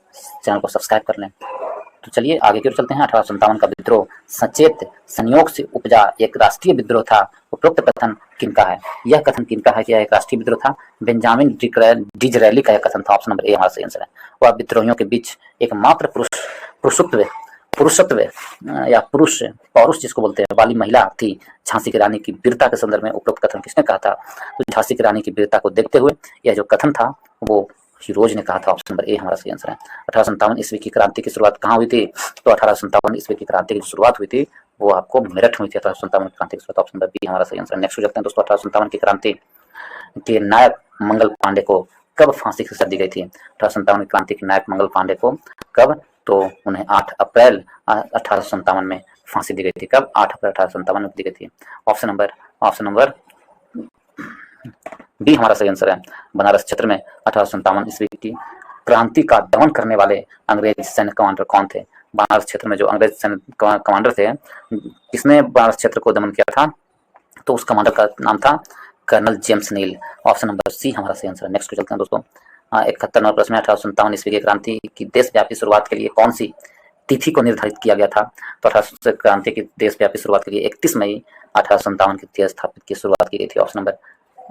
चैनल को सब्सक्राइब कर लें। तो चलिए आगे की ओर चलते हैं। 1857 का विद्रोह सचेत संयोग से उपजा एक राष्ट्रीय विद्रोह था। उपरोक्त कथन किनका है? यह कथन किनका है कि यह एक राष्ट्रीय विद्रोह था? बेंजामिन डिज़रायली का यह कथन था। ऑप्शन नंबर ए हमारा सही आंसर है। वह विद्रोहियों के बीच एकमात्र पुरुषत्व या पौरुष जिसको बोलते हैं वाली महिला थी। झांसी की रानी की वीरता के संदर्भ में उपरोक्त कथन किसने कहा था? तो झांसी की रानी की वीरता को देखते हुए यह जो कथन था वो हीरोज ने कहा था। ऑप्शन नंबर ए हमारा सही आंसर है। 1857 ईस्वी की क्रांति की शुरुआत कहाँ हुई थी? तो 1857 ईस्वी की क्रांति की शुरुआत हुई थी वो आपको मेरठ हुई थी। 1857 क्रांति की शुरुआत, ऑप्शन नंबर बी हमारा सही आंसर है। नेक्स्ट हो जाते हैं दोस्तों। 1857 की क्रांति के नायक मंगल पांडे को कब फांसी की सजा दी गई थी? 1857 की क्रांति के नायक मंगल पांडे को कब? तो उन्हें 8 अप्रैल 1857 में फांसी दी गई थी। कब? 8 अप्रैल 1857 में दी गई थी। ऑप्शन नंबर बी हमारा सही आंसर है। बनारस क्षेत्र में 1857 ईस्वी की क्रांति का दमन करने वाले अंग्रेज सैन्य कमांडर कौन थे? बनारस क्षेत्र में जो अंग्रेज सैन्य कमांडर थे, किसने बनारस क्षेत्र को दमन किया था? तो उस कमांडर का नाम था कर्नल जेम्स नील। ऑप्शन नंबर सी हमारा सही आंसर है। नेक्स्ट चलते हैं दोस्तों। 71 नंबर प्रश्न में 1857 ईस्वी की क्रांति की देशव्यापी शुरुआत के लिए कौन सी तिथि को निर्धारित किया गया था? तो 1857 क्रांति की देशव्यापी शुरुआत के लिए 31 मई 1857 की तिथि स्थापित की शुरुआत की गई थी। ऑप्शन नंबर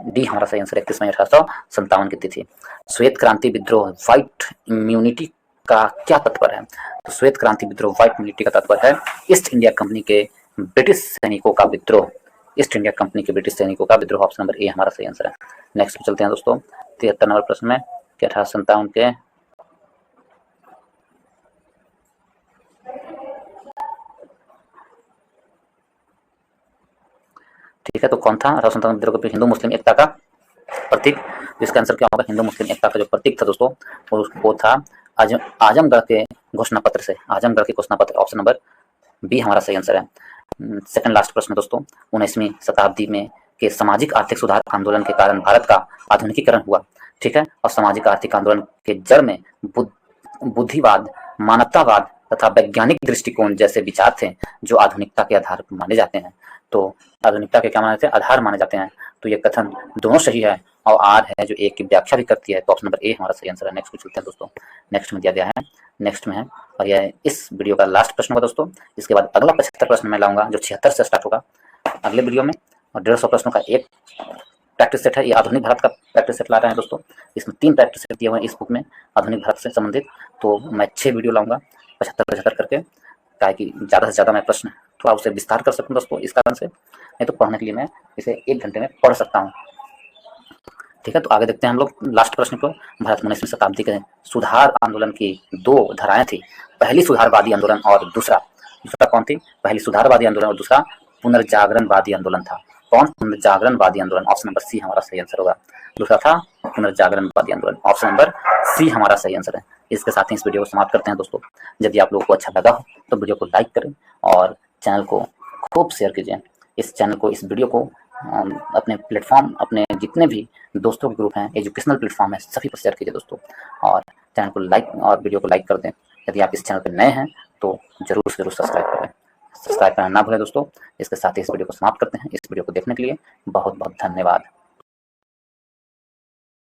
डी हमारा सही आंसर है। 31 मई 1857 की तिथि। श्वेत क्रांति विद्रोह व्हाइट इम्यूनिटी का क्या तात्पर्य है? तो श्वेत क्रांति विद्रोह व्हाइट इम्यूनिटी का तात्पर्य है ईस्ट इंडिया कंपनी के ब्रिटिश सैनिकों का विद्रोह। ईस्ट इंडिया कंपनी के ब्रिटिश सैनिकों का विद्रोह। ऑप्शन नंबर ए हमारा सही आंसर है। नेक्स्ट चलते हैं दोस्तों। 73 नंबर प्रश्न में 1857 के ठीक है, तो कौन था 1857 विद्रोह के? हिंदू मुस्लिम एकता का प्रतीक। जिसका आंसर क्या होगा? हिंदू मुस्लिम एकता का जो प्रतीक था दोस्तों वो था आजमगढ़ के घोषणा पत्र से। आजमगढ़ के घोषणा पत्र। ऑप्शन नंबर बी हमारा सही आंसर है। सेकंड लास्ट प्रश्न दोस्तों। 19वीं शताब्दी में के सामाजिक आर्थिक सुधार आंदोलन के कारण भारत का आधुनिकीकरण हुआ। ठीक है, और सामाजिक आर्थिक आंदोलन के जड़ में बुद्धिवाद, मानवतावाद तथा वैज्ञानिक दृष्टिकोण जैसे विचार थे जो आधुनिकता के आधार माने जाते हैं। तो आधुनिकता के क्या माने जाते हैं? आधार माने जाते हैं। तो ये कथन दोनों सही है और आर है जो एक की व्याख्या भी करती है। तो ऑप्शन नंबर ए हमारा सही आंसर है। नेक्स्ट को चलते हैं दोस्तों। नेक्स्ट में दिया गया है, नेक्स्ट में है, और यह इस वीडियो का लास्ट प्रश्न होगा दोस्तों। इसके बाद अगला 75 प्रश्न मैं लाऊंगा जो 76 से स्टार्ट होगा अगले वीडियो में, और 150 प्रश्नों का एक प्रैक्टिस सेट है। ये आधुनिक भारत का प्रैक्टिस सेट ला रहे हैं दोस्तों। इसमें 3 प्रैक्टिस सेट दिए हुए हैं इस बुक में आधुनिक भारत से संबंधित। तो मैं 6 वीडियो लाऊंगा 75 करके, ताकि ज़्यादा से ज़्यादा मैं प्रश्न थोड़ा उसे विस्तार कर सकूँ दोस्तों। इस कारण से नहीं तो पढ़ने के लिए मैं इसे 1 घंटे में पढ़ सकता हूँ। ठीक है, तो आगे देखते हैं हम लोग लास्ट प्रश्न को। भारत में 19वीं शताब्दी के सुधार आंदोलन की 2 धाराएं थी। पहली सुधारवादी आंदोलन और दूसरा कौन थी? पहली सुधारवादी आंदोलन और दूसरा पुनर्जागरणवादी आंदोलन था। कौन? पुनर्जागरणवादी आंदोलन। ऑप्शन नंबर सी हमारा सही आंसर होगा। दूसरा था पुनर्जागरणवादी आंदोलन। ऑप्शन नंबर सी हमारा सही आंसर है। इसके साथ ही इस वीडियो को समाप्त करते हैं दोस्तों। यदि आप लोगों को अच्छा लगा हो तो वीडियो को लाइक करें और चैनल को खूब शेयर कीजिए। इस चैनल को, इस वीडियो को अपने प्लेटफॉर्म, अपने जितने भी दोस्तों के ग्रुप हैं, एजुकेशनल प्लेटफॉर्म है, सभी पर शेयर कीजिए दोस्तों। और चैनल को लाइक और वीडियो को लाइक कर दें। यदि आप इस चैनल पर नए हैं तो जरूर से जरूर सब्सक्राइब करें। सब्सक्राइब करना ना भूलें दोस्तों। इसके साथ ही इस वीडियो को समाप्त करते हैं। इस वीडियो को देखने के लिए बहुत बहुत धन्यवाद।